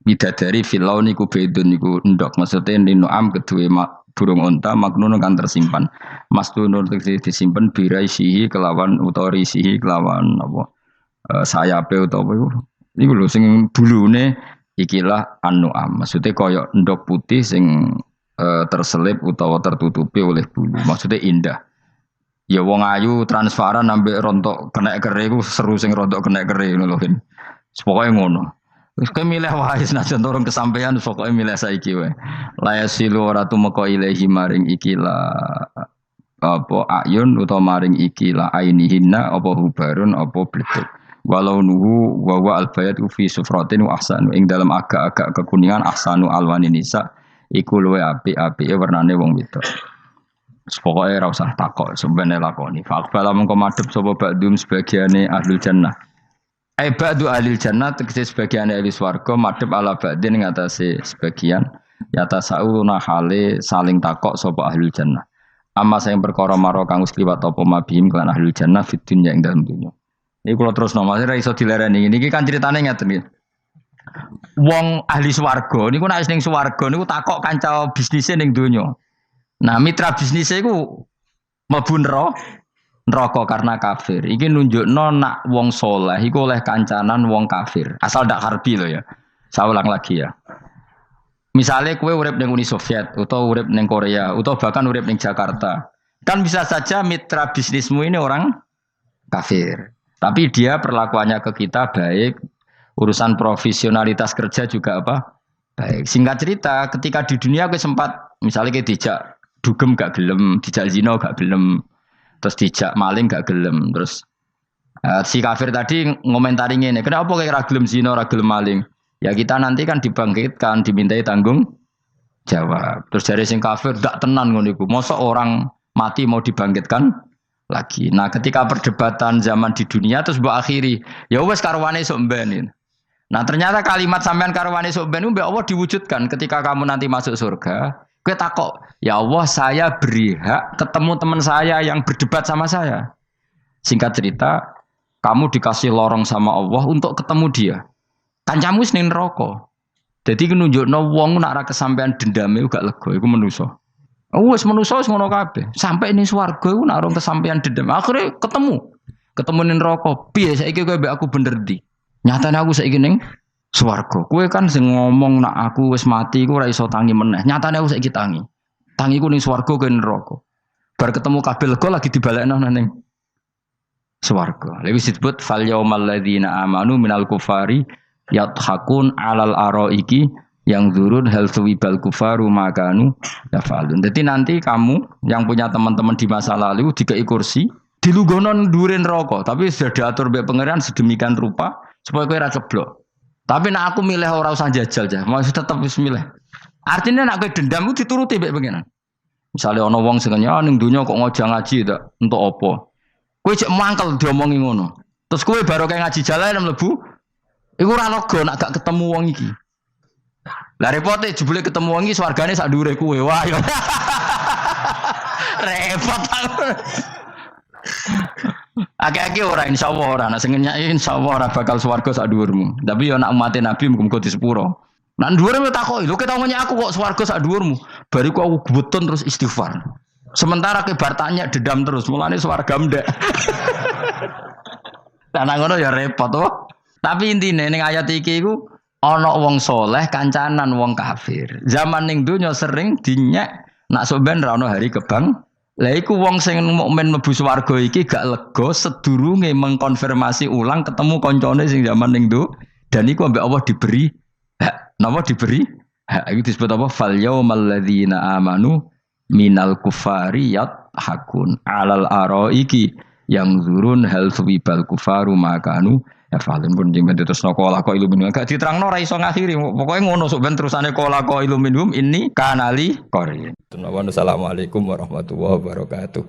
bidadari filau niku bedun niku endok maksudnya nino am kedue burung unta maknun kan tersimpan. Mastunun disimpan biraisihi kelawan utorisihi kelawan apa sayape utawa iku lho sing bulune ikilah an-nu'am. Maksudnya koyok endok putih sing terselip utawa tertutupi oleh bulu. Maksudnya indah. Ya wong ayu transparan ambek rontok kena kere iku seru sing rontok kena kere ngono lho. Pokoke ngono. Wis kowe milih wae senajan turun kesampaian pokoke milih saiki wae. La yasilu ora tumeka ilahi maring ikila apa ayun utawa maring ikila ainihinna apa hubarun apa bletuk. Walau nuhu wa wa albayat fi sufratin wa ahsanu ing dalam agak-agak kekuningan ahsanu alwani nisa iku luwe apik-apike warnane wong wedok. Pokoke ora usah takok sampeyan lakoni. Faqbala mengko madhep sapa ba'dum sebagiane ahlul jannah. Ba'du ahlil jannah tegese sebagiane ahli swarga madhep ala ba'din ing atase sebagian yata sauna hale saling takok sapa ahlul jannah. Amma sing perkara maro kang wis liwat apa mabihim kelan ahlul jannah fid dunya ing dalem dunya. Iki kula terus nomase ra iso dilereni. Niki kan critane ngeten iki. Wong ahli swarga niku nek ning swarga niku takok kanca bisnise ning donya. Nah, mitra bisnise iku mlebu neraka karena kafir. Iki nunjukno nak wong saleh iku oleh kancanan wong kafir. Asal ndak harbi lho ya. Saya ulang lagi ya. Misalnya kowe urip ning Uni Soviet utawa urip ning Korea utawa bahkan urip ning Jakarta. Kan bisa saja mitra bisnismu ini orang kafir. Tapi dia perlakuannya ke kita baik. Urusan profesionalitas kerja juga apa? Baik. Singkat cerita, ketika di dunia aku sempat misalnya kayak dijak dugem gak gelem, dijak zina gak gelem, terus dijak maling gak gelem, terus si kafir tadi ngomentari ngene, kenapa kayak ra gelem zina, ra gelem maling? Ya kita nanti kan dibangkitkan, dimintai tanggung jawab. Terus dari sing kafir gak tenan ngono iku. Mosok orang mati mau dibangkitkan lagi. Nah, ketika perdebatan zaman di dunia terus mbok akhiri, ya wis karwane sok mben. Nah, ternyata kalimat sampean karwane sok mben mbek Allah diwujudkan ketika kamu nanti masuk surga. Kowe takok, "Ya Allah, saya beri hak ketemu teman saya yang berdebat sama saya." Singkat cerita, kamu dikasih lorong sama Allah untuk ketemu dia. Kancamu wis ning neraka. Dadi nunjukno wong nek ora kesampean dendame gak lega iku manusa. Wis manusa wis ngono kabeh. Sampai ning swarga iku nek ora kesampean dendam, akhire ketemu ning neraka. Piye saiki kowe mbek aku bener ndi? Nyatane aku saiki ning swarga. Kowe kan sing ngomong nek aku wis mati iku ora iso tangi meneh. Nyatane aku saiki tangi. Tangiku ning swarga kowe neraka. Bar ketemu kabeh lega lagi dibalekno ning swarga. Lha wis disebut fal yaumal ladzina amanu minal kufari yadhakun alal araiki yang zurun hal suwibal kufaru makanu yafalun. Jadi nanti kamu yang punya teman-teman di masa lalu dikai kursi dilunggono ndure neraka, tapi sudah diatur mbek pangeran sedemikian rupa supaya kowe ora ceblok. Tapi nek aku milih ora usah jajal jah, mau tetep wis milih. Artinya nek kowe dendam ku dituruti mbek pangeran. Misale ana wong sing nyang ning donya kok ngojang ngaji ta, entuk apa? Kowe cek mangkel diomongi ngono. Terus kowe baru kayak ngaji jalan mlebu iku ora lega nek gak ketemu wong iki. Lah repote jebule ketemu wong iki swargane sak dhuwure kowe. Wah ya. Repot. Akeh-akeh ora insyaallah ora. Nek sing nyai insyaallah ora bakal swarga sak dhuwurmu. Tapi ya nek umat Nabi muga-muga di sepuro. Nek dhuwure takoki, lho ketawone aku kok swarga sak dhuwurmu. Bariku aku gebetun terus istighfar. Sementara ke bar tanya dendam terus, mulane swarga ndek. Lah ngono ya repot to. Tapi intine ning ayat iki iku ana wong soleh kancanan wong kafir. Zaman ning donya sering dinyek nak sampean ra ono hari kebang. Lah iku wong sing mukmin mlebu swarga iki gak lega sedurunge mengkonfirmasi ulang ketemu kancane sing zaman ning do dan iku ambek Allah diberi hak. Napa diberi? Hak iki disebut apa? Fal yaumal ladzina amanu minal kufari yadhakun alal araiki yang zurun hal suwibal kufaru makanu ya falen pun jeng terus nokola ko iluminum gak diterangno ra iso ngakhiri pokoke ngono sok ben terusane kola ko iluminum ini kanali kori. Assalamualaikum warahmatullahi wabarakatuh.